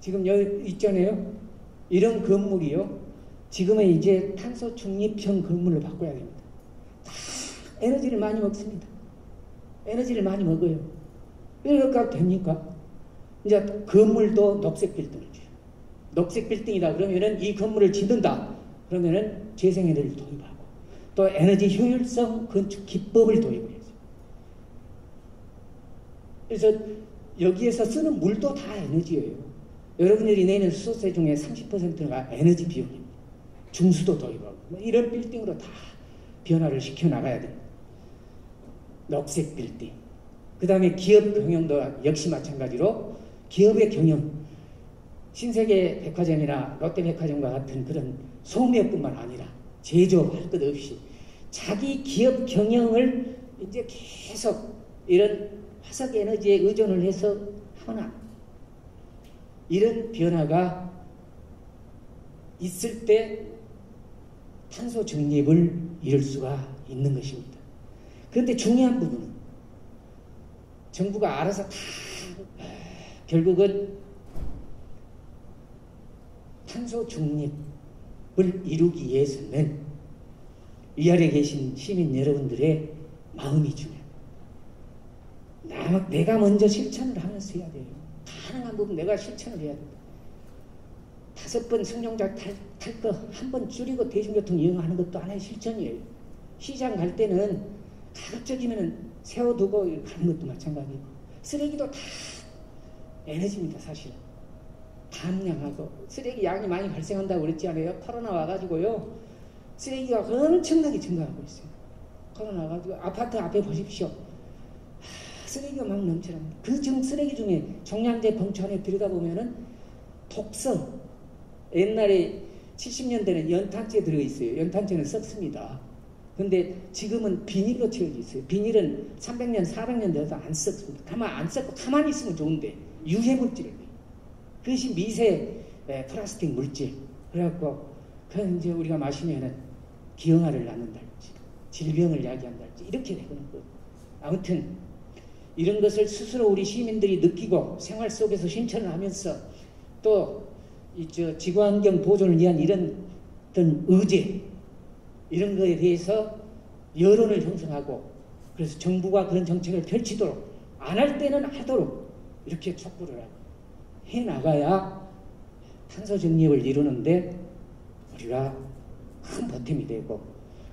지금 여기 있잖아요. 이런 건물이요. 지금은 이제 탄소 중립형 건물로 바꿔야 됩니다. 다 에너지를 많이 먹습니다. 에너지를 많이 먹어요. 이렇게 됩니까? 이제 건물도 녹색 빌딩을 줘요. 녹색 빌딩이다 그러면은 이 건물을 짓는다 그러면은 재생에너지를 도입하고 또 에너지 효율성 건축 기법을 도입해야죠. 그래서 여기에서 쓰는 물도 다 에너지예요. 여러분들이 내는 수소세 중에 30%가 에너지 비용입니다. 중수도 도입하고 뭐 이런 빌딩으로 다 변화를 시켜나가야 됩니다. 녹색 빌딩. 그 다음에 기업 경영도 역시 마찬가지로 기업의 경영, 신세계 백화점이나 롯데백화점과 같은 그런 소매업뿐만 아니라 제조할 것 없이 자기 기업 경영을 이제 계속 이런 화석 에너지에 의존을 해서 하거나 이런 변화가 있을 때 탄소 중립을 이룰 수가 있는 것입니다. 그런데 중요한 부분은 정부가 알아서 다 결국은 탄소 중립을 이루기 위해서는 위아래 계신 시민 여러분들의 마음이 중요해요. 내가 먼저 실천을 하면서 해야 돼요. 가능한 부분 내가 실천을 해야 됩니다. 5번 승용차 탈 거 한 번 줄이고 대중교통 이용하는 것도 하나의 실천이에요. 시장 갈 때는 가급적이면 세워두고 가는 것도 마찬가지고, 쓰레기도 다 에너지입니다. 사실 감량하고 쓰레기 양이 많이 발생한다고 그랬지 않아요? 코로나 와가지고요 쓰레기가 엄청나게 증가하고 있어요. 코로나 와가지고 아파트 앞에 보십시오. 쓰레기가 막 넘쳐납니다. 그 쓰레기 중에 종량제 봉투 안에 들여다보면은 독성, 옛날에 70년대는 연탄재 들어있어요. 연탄재는 썩습니다. 근데 지금은 비닐로 채워져 있어요. 비닐은 300년, 400년 돼도 안 썩습니다. 안 썩고 가만히 있으면 좋은데 유해물질이에요. 그것이 미세 플라스틱 물질. 그래갖고 그건 이제 우리가 마시면은 기형아를 낳는달지, 질병을 야기한달지 이렇게 되거든요. 아무튼 이런 것을 스스로 우리 시민들이 느끼고 생활 속에서 실천을 하면서 또 지구환경 보존을 위한 이런 어떤 의제 이런 거에 대해서 여론을 형성하고, 그래서 정부가 그런 정책을 펼치도록, 안 할 때는 하도록 이렇게 촉구를 하고 해나가야 탄소 중립을 이루는데 우리가 큰 보탬이 되고,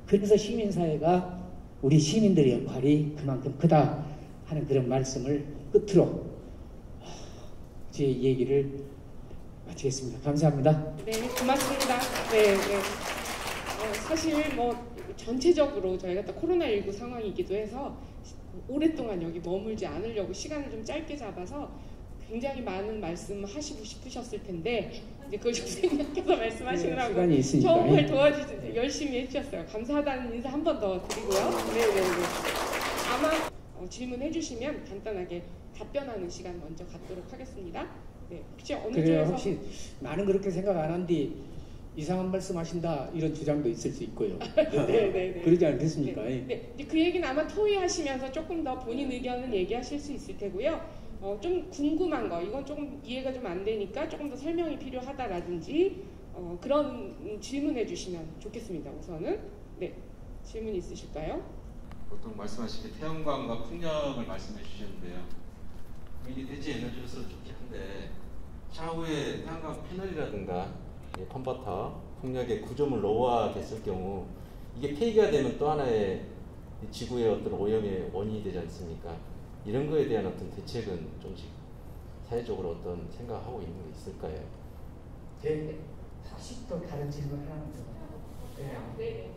그래서 시민사회가 우리 시민들의 역할이 그만큼 크다 하는 그런 말씀을 끝으로 제 얘기를 마치겠습니다. 감사합니다. 네, 고맙습니다. 네. 사실 뭐 전체적으로 저희가 또 코로나19 상황이기도 해서 오랫동안 여기 머물지 않으려고 시간을 좀 짧게 잡아서 굉장히 많은 말씀 하시고 싶으셨을 텐데 이제 그걸 좀 생각해서 말씀하시느라고 시간이 있으니까 정말 도와주셔서 열심히 해주셨어요. 감사하다는 인사 한 번 더 드리고요. 네. 아마 질문해 주시면 간단하게 답변하는 시간 먼저 갖도록 하겠습니다. 네, 혹시 어느 그래요. 쪽에서 혹시 나는 그렇게 생각 안 한디 이상한 말씀하신다 이런 주장도 있을 수 있고요. 네. 그러지 않겠습니까? 네. 그 얘기는 아마 토의하시면서 조금 더 본인 의견을 얘기하실 수 있을 테고요. 좀 궁금한 거, 이건 조금 이해가 좀 안 되니까 조금 더 설명이 필요하다라든지 그런 질문해 주시면 좋겠습니다. 우선은 네, 질문 있으실까요? 보통 말씀하시기 태양광과 풍력을 말씀해 주셨는데요. 이 대체 에너지로서 좋긴 한데 차후에 태양광 패널이라든가 컨버터, 풍력의 구조물 노후화됐을 경우 이게 폐기가 되면 또 하나의 지구의 어떤 오염의 원인이 되지 않습니까? 이런 거에 대한 어떤 대책은 좀씩 사회적으로 어떤 생각하고 있는 게 있을까요? 다시 또 다른 질문 하나 더. 네.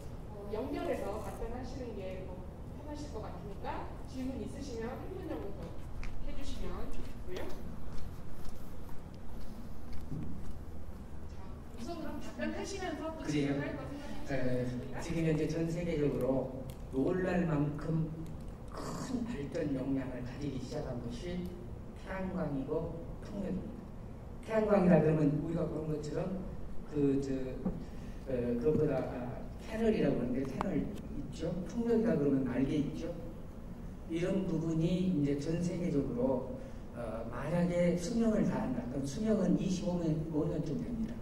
연결해서 답변하시는 게 더 편하실 것 같으니까 질문 있으시면 한 분 정도 더 해주시면 좋겠고요. 자, 우선 그럼 답변하시면서 또 질문할 거 생각해주시겠습니다. 지금 현재 전 세계적으로 놀랄 만큼 큰 발전 역량을 가지기 시작한 것이 태양광이고 풍력입니다. 태양광이라 그러면 우리가 본 것처럼 그것보다 패널이라고 하는데 패널 있죠. 풍력이라 그러면 날개 있죠. 이런 부분이 이제 전 세계적으로 만약에 수명을 다한다. 그럼 수명은 25년쯤 됩니다.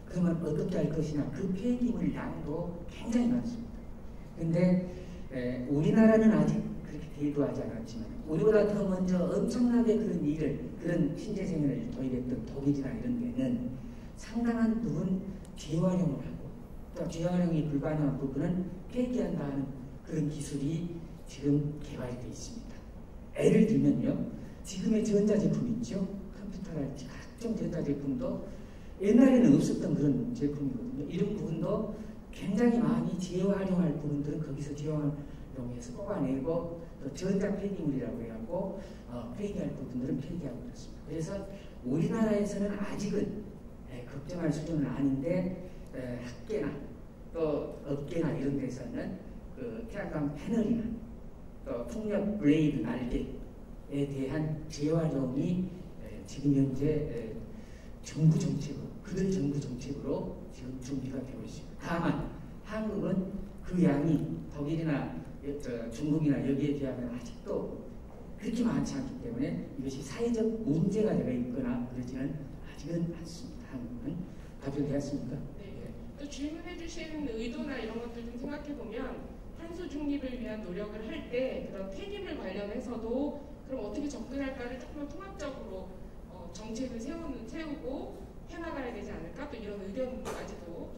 그러면 어떻게 할 것이냐. 그 폐기물 양도 굉장히 많습니다. 근데 우리나라는 아직 그렇게 대두하지 않았지만 우리보다 더 먼저 엄청나게 그런 신재생을 도입했던 독일이나 이런 데는 상당한 부분 재활용을 하고 또 재활용이 불가능한 부분은 폐기한다는 그런 기술이 지금 개발이 되어 있습니다. 예를 들면요. 지금의 전자제품 있죠. 컴퓨터랄지 각종 전자제품도 옛날에는 없었던 그런 제품이거든요. 이런 부분도 굉장히 많이 재활용할 부분들은 거기서 재활용해서 뽑아내고 또 전자폐기물이라고 해갖고 폐기할 부분들은 폐기하고 그렇습니다. 그래서 우리나라에서는 아직은 걱정할 수준은 아닌데 학계나 또 업계나 이런 데서는 그 태양광 패널이나 또 풍력 블레이드 날개에 대한 재활용이 지금 현재 정부 정책으로 그들 정부 정책으로 지금 준비가 되고 있습니다. 다만 한국은 그 양이 독일이나 중국이나 여기에 비하면 아직도 그렇게 많지 않기 때문에 이것이 사회적 문제가 되어 있거나 그러지는 아직은 않습니다. 한국은 답변되었습니까? 네. 또 질문해 주신 의도나 이런 것들 좀 생각해 보면 탄소 중립을 위한 노력을 할 때 그런 폐기물 관련해서도 그럼 어떻게 접근할까를 조금 통합적으로 정책을 세우고 해나가야 되지 않을까? 또 이런 의견까지도 좀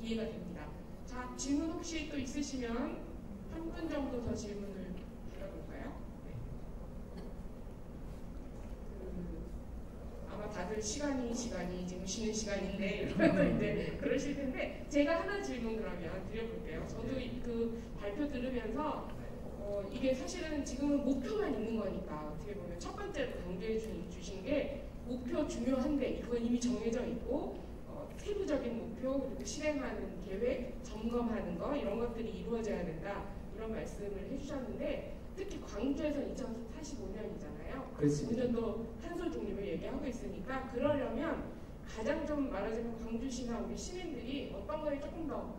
이해가 됩니다. 자, 질문 혹시 또 있으시면 한 분 정도 더 질문을 드려볼까요? 네. 아마 다들 시간이 지금 쉬는 시간인데 이러면서 이제 그러실 텐데 제가 하나 질문 그러면 드려볼게요. 저도 그 발표 들으면서 이게 사실은 지금은 목표만 있는 거니까 어떻게 보면 첫 번째로 강조해 주신 게 목표 중요한데 그건 이미 정해져 있고 세부적인 목표 그리고 실행하는 계획 점검하는 거 이런 것들이 이루어져야 된다 이런 말씀을 해주셨는데 특히 광주에서 2045년이잖아요. 그렇습니다. 오늘도 탄소 중립을 얘기하고 있으니까 그러려면 가장 좀 말하자면 광주시나 우리 시민들이 어떤 거에 조금 더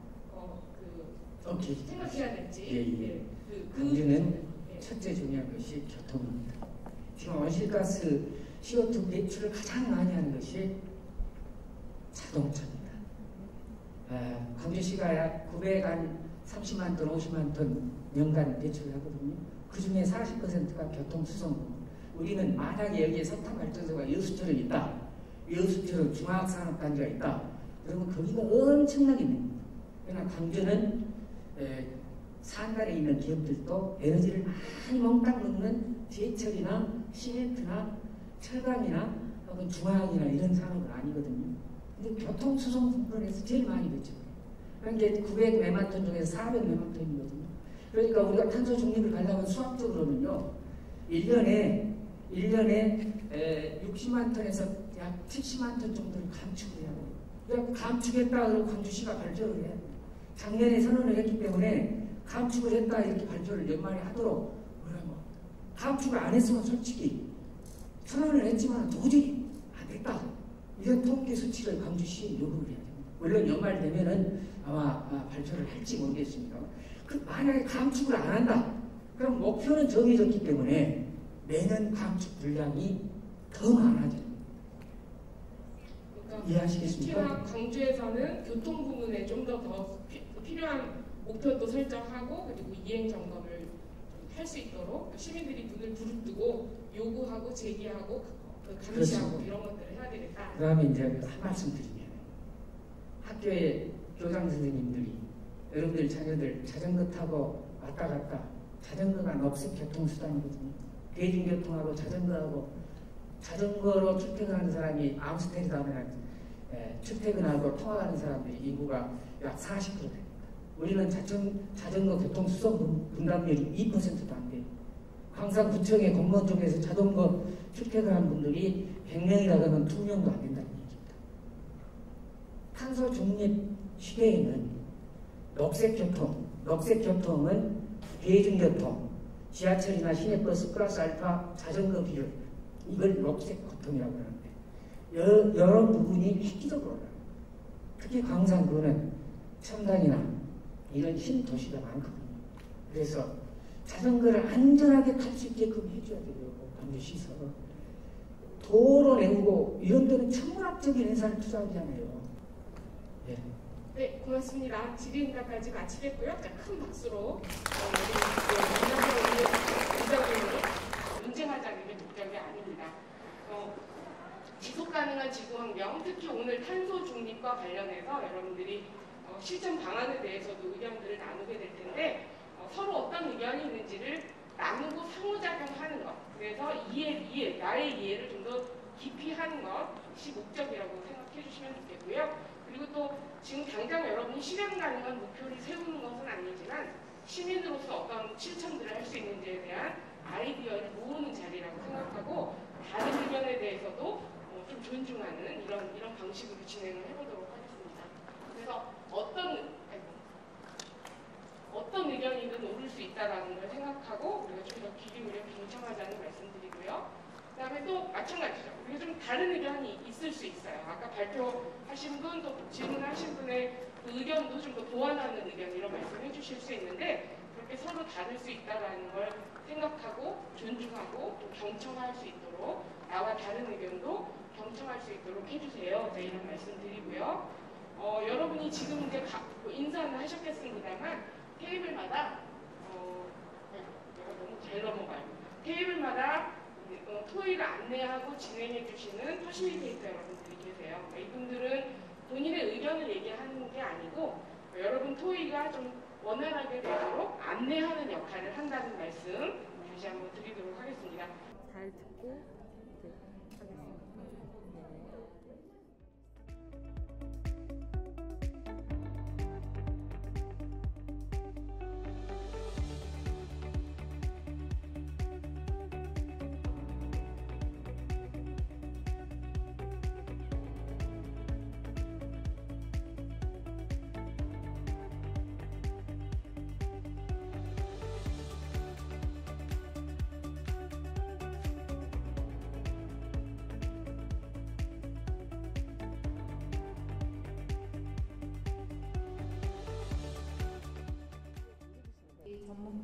생각해야 될지. 광주는 첫째 중요한 것이 교통입니다. 지금 온실가스 CO2 배출을 가장 많이 하는 것이 자동차입니다. 광주시가 약 930만 톤, 50만 톤 연간 배출을 하거든요. 그 중에 40%가 교통수송. 우리는 만약에 여기에 석탄발전소가 여수처럼 있다. 여수처럼 중화학산업단지가 있다. 그러면 거기가 엄청나게 냅니다. 그러나 광주는 산간에 있는 기업들도 에너지를 많이 몽땅 넣는 제철이나 시멘트나 철강이나 혹은 중화학이나 이런 산업은 아니거든요. 근데 교통수송 부분에서 제일 많이 배출해요. 그러니까 900몇만 톤 중에서 400몇만 톤이거든요. 그러니까 우리가 탄소 중립을 가려면 수학적으로는요. 1년에 60만 톤에서 약 70만 톤 정도를 감축을 해야 돼요. 그러니까 감축했다 그러고 광주시가 발전을 해야 돼요. 작년에 선언을 했기 때문에 감축을 했다 이렇게 발표를 연말에 하도록 우리가 뭐 감축을 안 했으면 솔직히 선언을 했지만 도저히 안 됐다 이런 통계 수치를 광주시 요구를 해야 됩니다. 물론 연말 되면은 아마 발표를 할지 모르겠습니다. 만약에 감축을 안 한다 그럼 목표는 정해졌기 때문에 매년 감축 분량이 더 많아져요. 그러니까 이해하시겠습니까? 특히나 광주에서는 교통 부분에 좀 더 필요한 목표도 설정하고 그리고 이행 점검을 할 수 있도록 시민들이 눈을 부릅뜨고 요구하고 제기하고 감시하고 그렇습니다. 이런 것들을 해야 되겠다. 그 다음에 이제 한 말씀 드리면 학교에 교장 선생님들이 여러분들 자녀들 자전거 타고 왔다 갔다 자전거가 녹색 교통수단이거든요. 대중교통하고 자전거로 출퇴근하는 사람이 암스테르담에 하면 출퇴근하고 통화하는 사람들이 인구가 약 40% 됩니다. 우리는 자전거 교통수송 분담률이 2%도 안 돼요. 광산구청의 공무원 중에서 자전거 출퇴근하는 분들이 100명이라고 하면 2명도 안 된다는 얘기입니다. 탄소 중립 시대에는 녹색교통은 대중교통, 지하철이나 시내버스 플러스 알파 자전거 비율 이걸 녹색교통이라고 하는데 여러 부분이 획기적으로 나요. 특히 광산구는 첨단이나 이런 신도시가 많거든요. 그래서 자전거를 안전하게 탈 수 있게끔 해줘야 돼요. 광주시에서 도로 내고 이런 데는 천문학적인 예산을 투자하잖아요. 네. 네, 고맙습니다. 질의응답까지 마치겠고요. 자, 큰 박수로 우리 논쟁하자는 게 목적이 아닙니다. 지속가능한 지구환경, 특히 오늘 탄소 중립과 관련해서 여러분들이 실천 방안에 대해서도 의견들을 나누게 될 텐데 서로 어떤 의견이 있는지를 나누고 상호작용하는 것, 그래서 나의 이해를 좀 더 깊이 하는 것이 목적이라고 생각해 주시면 좋겠고요. 그리고 또 지금 당장 여러분이 실현 가능한 목표를 세우는 것은 아니지만 시민으로서 어떤 실천들을 할 수 있는지에 대한 아이디어를 모으는 자리라고 생각하고 다른 의견에 대해서도 좀 존중하는 이런 방식으로 진행을 해보도록 하겠습니다. 그래서 어떤 의견이든 오를 수 있다는 걸 생각하고 우리가 좀 더 귀 기울여 경청하자는 말씀드리고요. 그 다음에 또 마찬가지죠. 우리가 좀 다른 의견이 있을 수 있어요. 아까 발표하신 분, 또 질문하신 분의 의견도 좀 더 보완하는 의견 이런 말씀해 주실 수 있는데 그렇게 서로 다를 수 있다는 걸 생각하고 존중하고 또 경청할 수 있도록 나와 다른 의견도 경청할 수 있도록 해주세요. 네, 이런 말씀드리고요. 여러분이 지금 이제 인사는 하셨겠습니다만 테이블마다 내가 너무 잘 넘어가요. 테이블마다 토의를 안내하고 진행해 주시는 퍼실리테이터 여러분들이 계세요. 이분들은 본인의 의견을 얘기하는 게 아니고 여러분 토의가 좀 원활하게 되도록 안내하는 역할을 한다는 말씀 다시 한번 드리도록 하겠습니다. 잘 듣고 하겠습니다.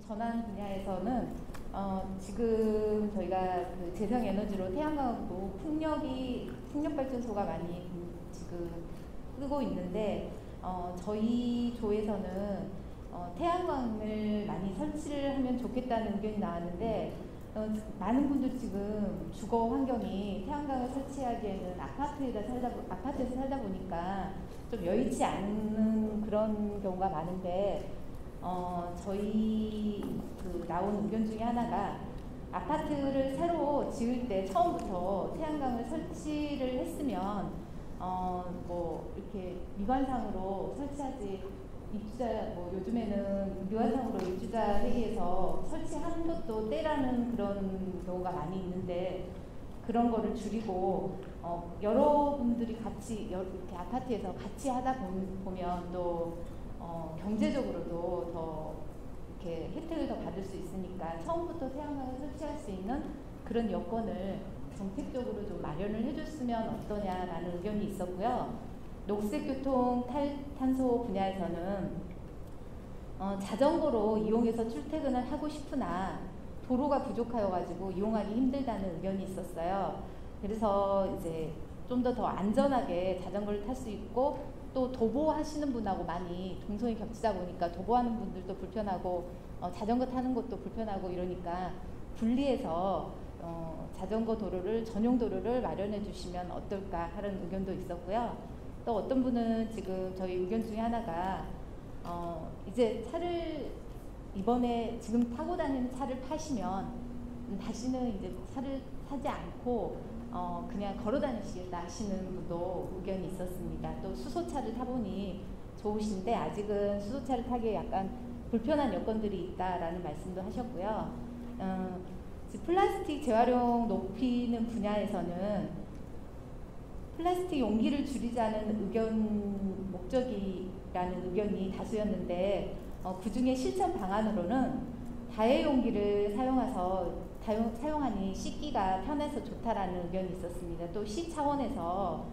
전환 분야에서는 지금 저희가 그 재생에너지로 태양광도 풍력발전소가 많이 지금 뜨고 있는데 저희 조에서는 태양광을 많이 설치를 하면 좋겠다는 의견이 나왔는데 많은 분들이 지금 주거 환경이 태양광을 설치하기에는 아파트에서 살다 보니까 좀 여의치 않는 그런 경우가 많은데 저희 나온 의견 중에 하나가 아파트를 새로 지을 때 처음부터 태양광을 설치를 했으면 뭐 이렇게 미관상으로 설치하지 요즘에는 미관상으로 입주자 회의에서 설치하는 것도 때라는 그런 경우가 많이 있는데 그런 거를 줄이고 여러분들이 같이 이렇게 아파트에서 같이 하다 보면 또 경제적으로도 더 이렇게 혜택을 더 받을 수 있으니까 처음부터 태양광을 설치할 수 있는 그런 여건을 정책적으로 좀 마련을 해줬으면 어떠냐라는 의견이 있었고요. 녹색교통 탄소 분야에서는 자전거로 이용해서 출퇴근을 하고 싶으나 도로가 부족하여가지고 이용하기 힘들다는 의견이 있었어요. 그래서 이제 좀 더 안전하게 자전거를 탈 수 있고 또 도보하시는 분하고 많이 동선이 겹치다 보니까 도보하는 분들도 불편하고 자전거 타는 것도 불편하고 이러니까 분리해서 자전거 도로를 전용 도로를 마련해 주시면 어떨까 하는 의견도 있었고요. 또 어떤 분은 지금 저희 의견 중에 하나가 이제 차를 이번에 지금 타고 다니는 차를 파시면 다시는 이제 차를 사지 않고 그냥 걸어 다니시겠다 하시는 분도 의견이 있었습니다. 또 수소차를 타보니 좋으신데 아직은 수소차를 타기에 약간 불편한 여건들이 있다라는 말씀도 하셨고요. 플라스틱 재활용 높이는 분야에서는 플라스틱 용기를 줄이자는 목적이라는 의견이 다수였는데 그 중에 실천 방안으로는 다회용기를 사용하니 씻기가 편해서 좋다라는 의견이 있었습니다. 또 시 차원에서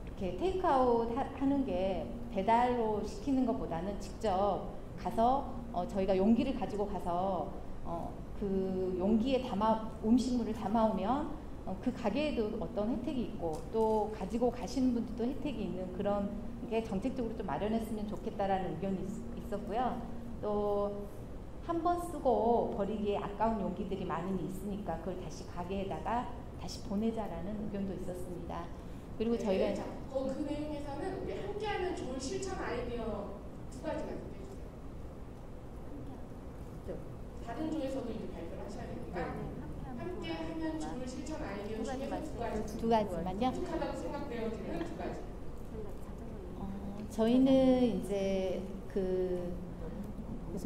이렇게 테이크아웃 하는 게 배달로 시키는 것보다는 직접 가서 저희가 용기를 가지고 가서 그 용기에 음식물을 담아오면 그 가게에도 어떤 혜택이 있고 또 가지고 가시는 분들도 혜택이 있는 그런 게 정책적으로 좀 마련했으면 좋겠다라는 의견이 있었고요. 또 한 번 쓰고 버리기에 아까운 용기들이 많이 있으니까 그걸 다시 가게에다가 다시 보내자라는 의견도 있었습니다. 그리고 저희가 그 내용에서는 우리 함께하는 좋은 실천 아이디어 2가지가 있어요. 다른 조에서도 이제 발표를 하셔야 되니까 함께하면 좋은 실천 아이디어 중에서 2가지만요. 부족하다고 생각되어지는 2가지. 저희는 이제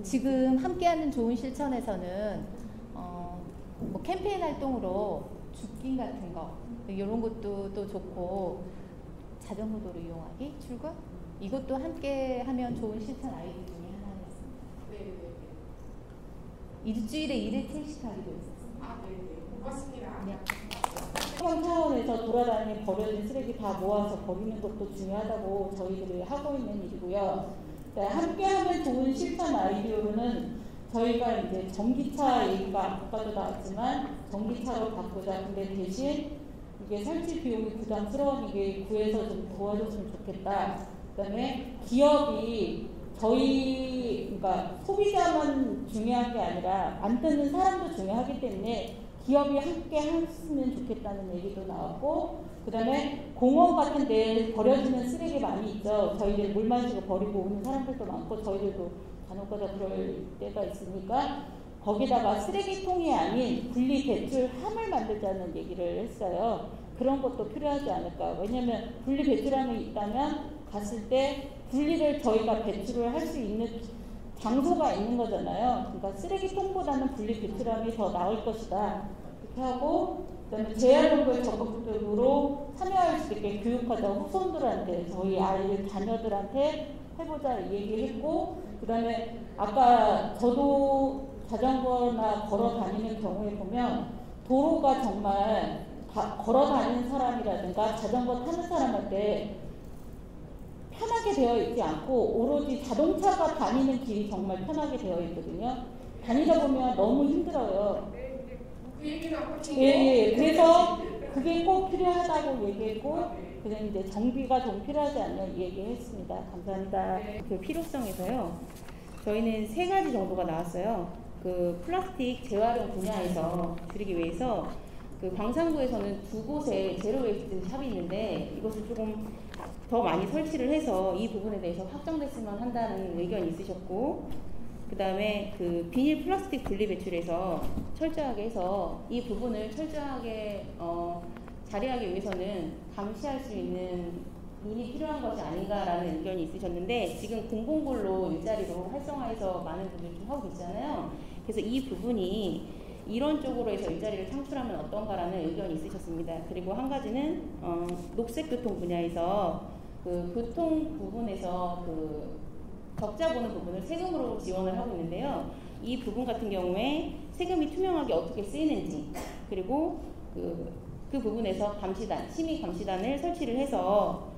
지금 함께하는 좋은 실천에서는 뭐 캠페인 활동으로 죽기 같은 거 이런 것도 또 좋고 자전거 도로 이용하기 출근 이것도 함께하면 좋은 실천 아이디 중에 하나였습니다. 네네네. 일주일에 1회 채식하기도 있었습니다. 네네. 고맙습니다. 네. 현 차원에서 돌아다니는 버려진 쓰레기 다 모아서 버리는 것도 중요하다고 저희들이 하고 있는 일이고요. 네, 함께하면 좋은 실천 아이디어로는 저희가 이제 전기차 얘기가 아까도 나왔지만 전기차로 바꾸자. 근데 대신 이게 설치 비용이 부담스러운 이게 구해서 좀 도와줬으면 좋겠다. 그다음에 기업이 그러니까 소비자만 중요한 게 아니라 만드는 사람도 중요하기 때문에 기업이 함께 했으면 좋겠다는 얘기도 나왔고, 그 다음에 공원 같은 데 버려지는 쓰레기 많이 있죠. 저희들 물 마시고 버리고 오는 사람들도 많고 저희들도 간혹가다 그럴 때가 있으니까 거기다가 쓰레기통이 아닌 분리 배출함을 만들자는 얘기를 했어요. 그런 것도 필요하지 않을까. 왜냐하면 분리 배출함이 있다면 갔을 때 분리를 저희가 배출을 할 수 있는 장소가 있는 거잖아요. 그러니까 쓰레기통보다는 분리 배출함이 더 나을 것이다. 이렇게 하고, 그다음에 재활용구에 적극적으로 참여할 수 있게 교육하자. 후손들한테, 저희 아이들 자녀들한테 해보자 얘기했고, 그다음에 아까 저도 자전거나 걸어 다니는 경우에 보면 도로가 정말 걸어 다니는 사람이라든가 자전거 타는 사람한테 편하게 되어 있지 않고 오로지 자동차가 다니는 길이 정말 편하게 되어 있거든요. 다니다 보면 너무 힘들어요. 그 얘기는 아까 예. 그래서 그게 꼭 필요하다고 얘기했고, 그다음에 이제 정비가 좀 필요하지 않냐 얘기했습니다. 감사합니다. 그 필요성에서요. 저희는 3가지 정도가 나왔어요. 그 플라스틱 재활용 분야에서 줄이기 위해서 그 광산구에서는 2곳에 제로웨이스트 샵이 있는데 이것을 조금 더 많이 설치를 해서 이 부분에 대해서 확정됐으면 한다는 의견이 있으셨고, 그 다음에 그 비닐 플라스틱 분리 배출에서 철저하게 해서 이 부분을 철저하게 자리하기 위해서는 감시할 수 있는 눈이 필요한 것이 아닌가라는 의견이 있으셨는데, 지금 공공근로 일자리로 활성화해서 많은 분들이 좀 하고 계시잖아요. 그래서 이 부분이 이런 쪽으로 해서 일자리를 창출하면 어떤가라는 의견이 있으셨습니다. 그리고 한 가지는 녹색교통 분야에서 그 교통 부분에서 그 적자 보는 부분을 세금으로 지원을 하고 있는데요. 이 부분 같은 경우에 세금이 투명하게 어떻게 쓰이는지, 그리고 그 부분에서 감시단, 시민 감시단을 설치를 해서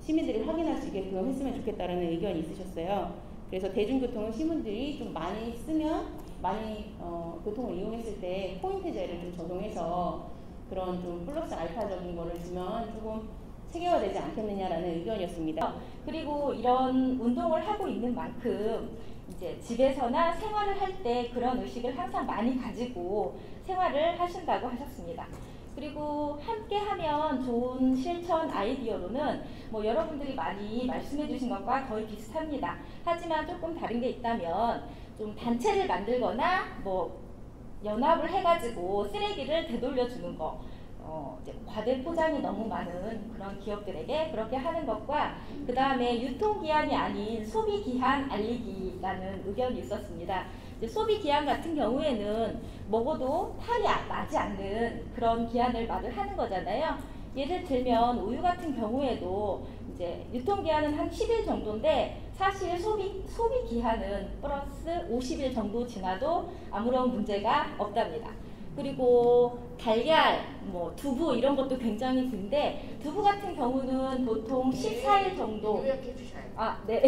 시민들이 확인할 수 있게끔 했으면 좋겠다라는 의견이 있으셨어요. 그래서 대중교통을 시민들이 좀 많이 쓰면, 많이 교통을 이용했을 때 포인트제를 좀 적용해서 그런 좀 플러스 알파적인 거를 주면 조금 체계화되지 않겠느냐라는 의견이었습니다. 그리고 이런 운동을 하고 있는 만큼 이제 집에서나 생활을 할 때 그런 의식을 항상 많이 가지고 생활을 하신다고 하셨습니다. 그리고 함께 하면 좋은 실천 아이디어로는 뭐 여러분들이 많이 말씀해 주신 것과 거의 비슷합니다. 하지만 조금 다른 게 있다면 좀 단체를 만들거나 뭐 연합을 해가지고 쓰레기를 되돌려 주는 거, 이제 과대 포장이 너무 많은 그런 기업들에게 그렇게 하는 것과 그 다음에 유통기한이 아닌 소비기한 알리기라는 의견이 있었습니다. 이제 소비기한 같은 경우에는 먹어도 탈이 나지 않는 그런 기한을 말을 하는 거잖아요. 예를 들면 우유 같은 경우에도 이제 유통기한은 한 10일 정도인데 사실 소비기한은 플러스 50일 정도 지나도 아무런 문제가 없답니다. 그리고 달걀, 뭐 두부 이런 것도 굉장히 긴데 두부 같은 경우는 보통 14일 정도. 요약해 주셔요. 네.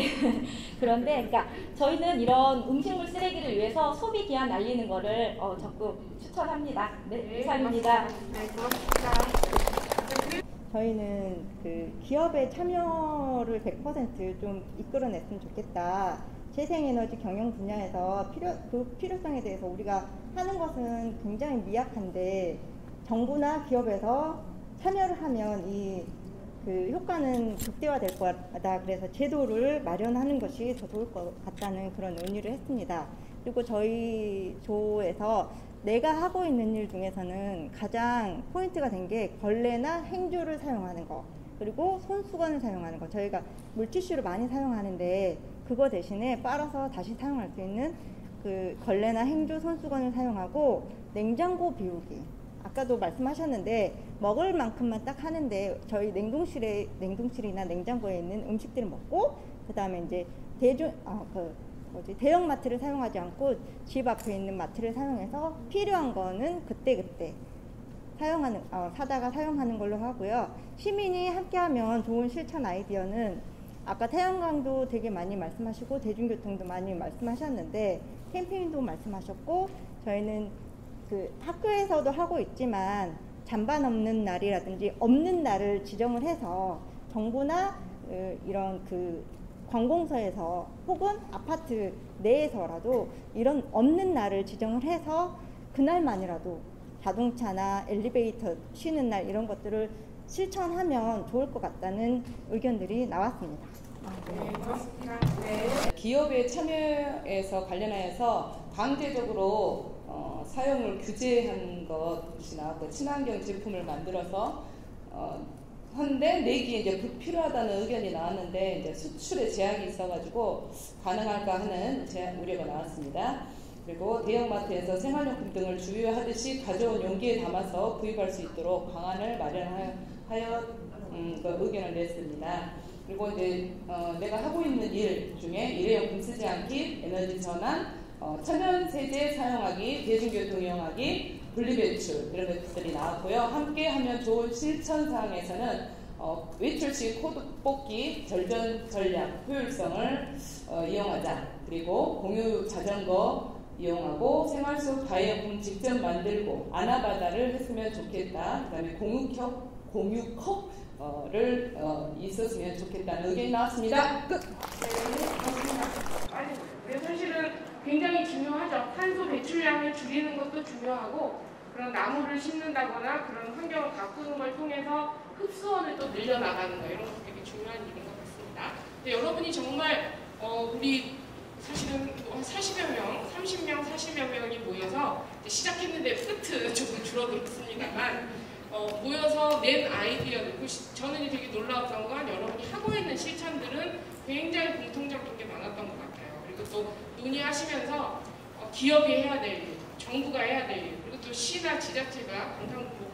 그런데 그러니까 저희는 이런 음식물 쓰레기를 위해서 소비 기한 날리는 거를 적극 추천합니다. 네, 이상입니다. 네, 고맙습니다. 저희는 그 기업의 참여를 100% 이끌어냈으면 좋겠다. 재생에너지 경영 분야에서 필요성에 대해서 우리가 하는 것은 굉장히 미약한데 정부나 기업에서 참여를 하면 그 효과는 극대화될 거다. 그래서 제도를 마련하는 것이 더 좋을 것 같다는 그런 논의를 했습니다. 그리고 저희 조에서 내가 하고 있는 일 중에서는 가장 포인트가 된 게 걸레나 행주를 사용하는 거, 그리고 손수건을 사용하는 거. 저희가 물티슈를 많이 사용하는데 그거 대신에 빨아서 다시 사용할 수 있는 그 걸레나 행주, 손수건을 사용하고 냉장고 비우기. 아까도 말씀하셨는데 먹을 만큼만 딱 하는데 저희 냉동실이나 냉장고에 있는 음식들을 먹고 그 다음에 이제 대형 마트를 사용하지 않고 집 앞에 있는 마트를 사용해서 필요한 거는 그때그때 사다가 사용하는 걸로 하고요. 시민이 함께하면 좋은 실천 아이디어는 아까 태양광도 되게 많이 말씀하시고 대중교통도 많이 말씀하셨는데 캠페인도 말씀하셨고 저희는 그 학교에서도 하고 있지만 잔반 없는 날이라든지 없는 날을 지정을 해서 정부나 이런 그 관공서에서 혹은 아파트 내에서라도 이런 없는 날을 지정을 해서 그날만이라도 자동차나 엘리베이터 쉬는 날 이런 것들을 실천하면 좋을 것 같다는 의견들이 나왔습니다. 네, 고맙습니다. 네. 기업의 참여에서 관련하여서 강제적으로 사용을 규제한 것이 나왔고 친환경 제품을 만들어서 하는데 내기에 이제 불필요하다는 의견이 나왔는데 이제 수출에 제약이 있어가지고 가능할까 하는 우려가 나왔습니다. 그리고 대형마트에서 생활용품 등을 주유하듯이 가져온 용기에 담아서 구입할 수 있도록 방안을 마련하여 그 의견을 냈습니다. 그리고 이제 내가 하고 있는 일 중에 일회용품 쓰지 않기, 에너지 전환, 천연 세제 사용하기, 대중교통 이용하기, 분리배출 이런 것들이 나왔고요. 함께 하면 좋은 실천 사항에서는 외출 시 코드 뽑기, 절전 전략, 효율성을 이용하자. 그리고 공유 자전거 이용하고 생활 속 다이어품 직접 만들고 아나바다를 했으면 좋겠다. 그다음에 공유컵을 있었으면 좋겠다는 의견이 나왔습니다. 끝. 네, 사실은 굉장히 중요하죠. 탄소 배출량을 줄이는 것도 중요하고 그런 나무를 심는다거나 그런 환경을 가꾸는 걸 통해서 흡수원을 또 늘려나가는 거 이런 것도 되게 중요한 일인 것 같습니다. 근데 여러분이 정말 우리 사실은 40여 명, 30명, 40여 명이 모여서 시작했는데 끝은 조금 줄어들었습니다만 모여서 낸 아이디어들, 저는 되게 놀라웠던 건 여러분이 하고 있는 실천들은 굉장히 공통적인 게 많았던 것 같아요. 그리고 또 논의하시면서 기업이 해야 될 일, 정부가 해야 될 일, 그리고 또 시나 지자체가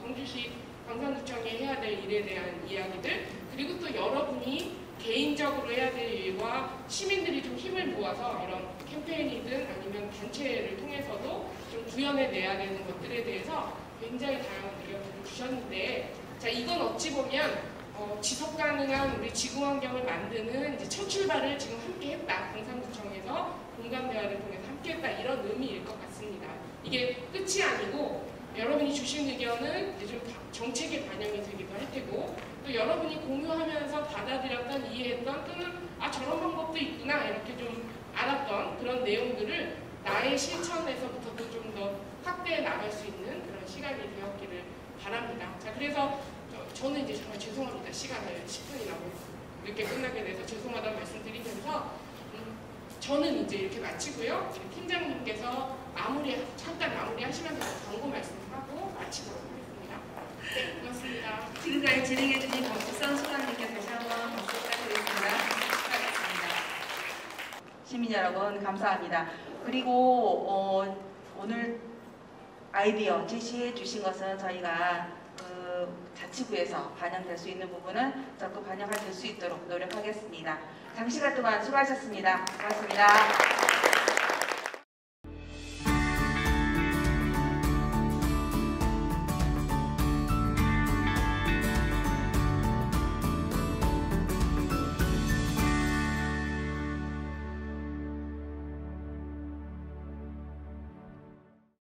광주시 광산구청이 해야 될 일에 대한 이야기들, 그리고 또 여러분이 개인적으로 해야 될 일과 시민들이 좀 힘을 모아서 이런 캠페인이든 아니면 단체를 통해서도 좀 구현해내야 되는 것들에 대해서 굉장히 다양한 의견을 주셨는데, 자, 이건 어찌 보면 지속 가능한 우리 지구 환경을 만드는 이제 첫 출발을 지금 함께 했다. 광산구청에서 공감 대화를 통해서 함께 했다. 이런 의미일 것 같습니다. 이게 끝이 아니고 여러분이 주신 의견은 이제 좀 정책에 반영이 되기도 할 테고, 또 여러분이 공유하면서 받아들였던, 이해했던, 또는 아 저런 방법도 있구나 이렇게 좀 알았던 그런 내용들을 나의 실천에서부터도 좀 더 확대해 나갈 수 있는 그런 시간이 되었기를 바랍니다. 자, 그래서 저는 이제 정말 죄송합니다. 시간을 10분이나 늦게 끝나게 돼서 죄송하다는 말씀 드리면서 저는 이제 이렇게 마치고요. 팀장님께서 잠깐 마무리하시면서 광고 말씀하고 마치도록 하겠습니다. 네, 고맙습니다. 지금까지 진행해주신 박수선 소장님께 다시 한번 박수 부탁드리겠습니다. 수고하셨습니다. 시민 여러분 감사합니다. 그리고 오늘 아이디어 제시해 주신 것은 저희가 자치구에서 반영될 수 있는 부분은 적극 반영될 수 있도록 노력하겠습니다. 장시간 동안 수고하셨습니다. 고맙습니다.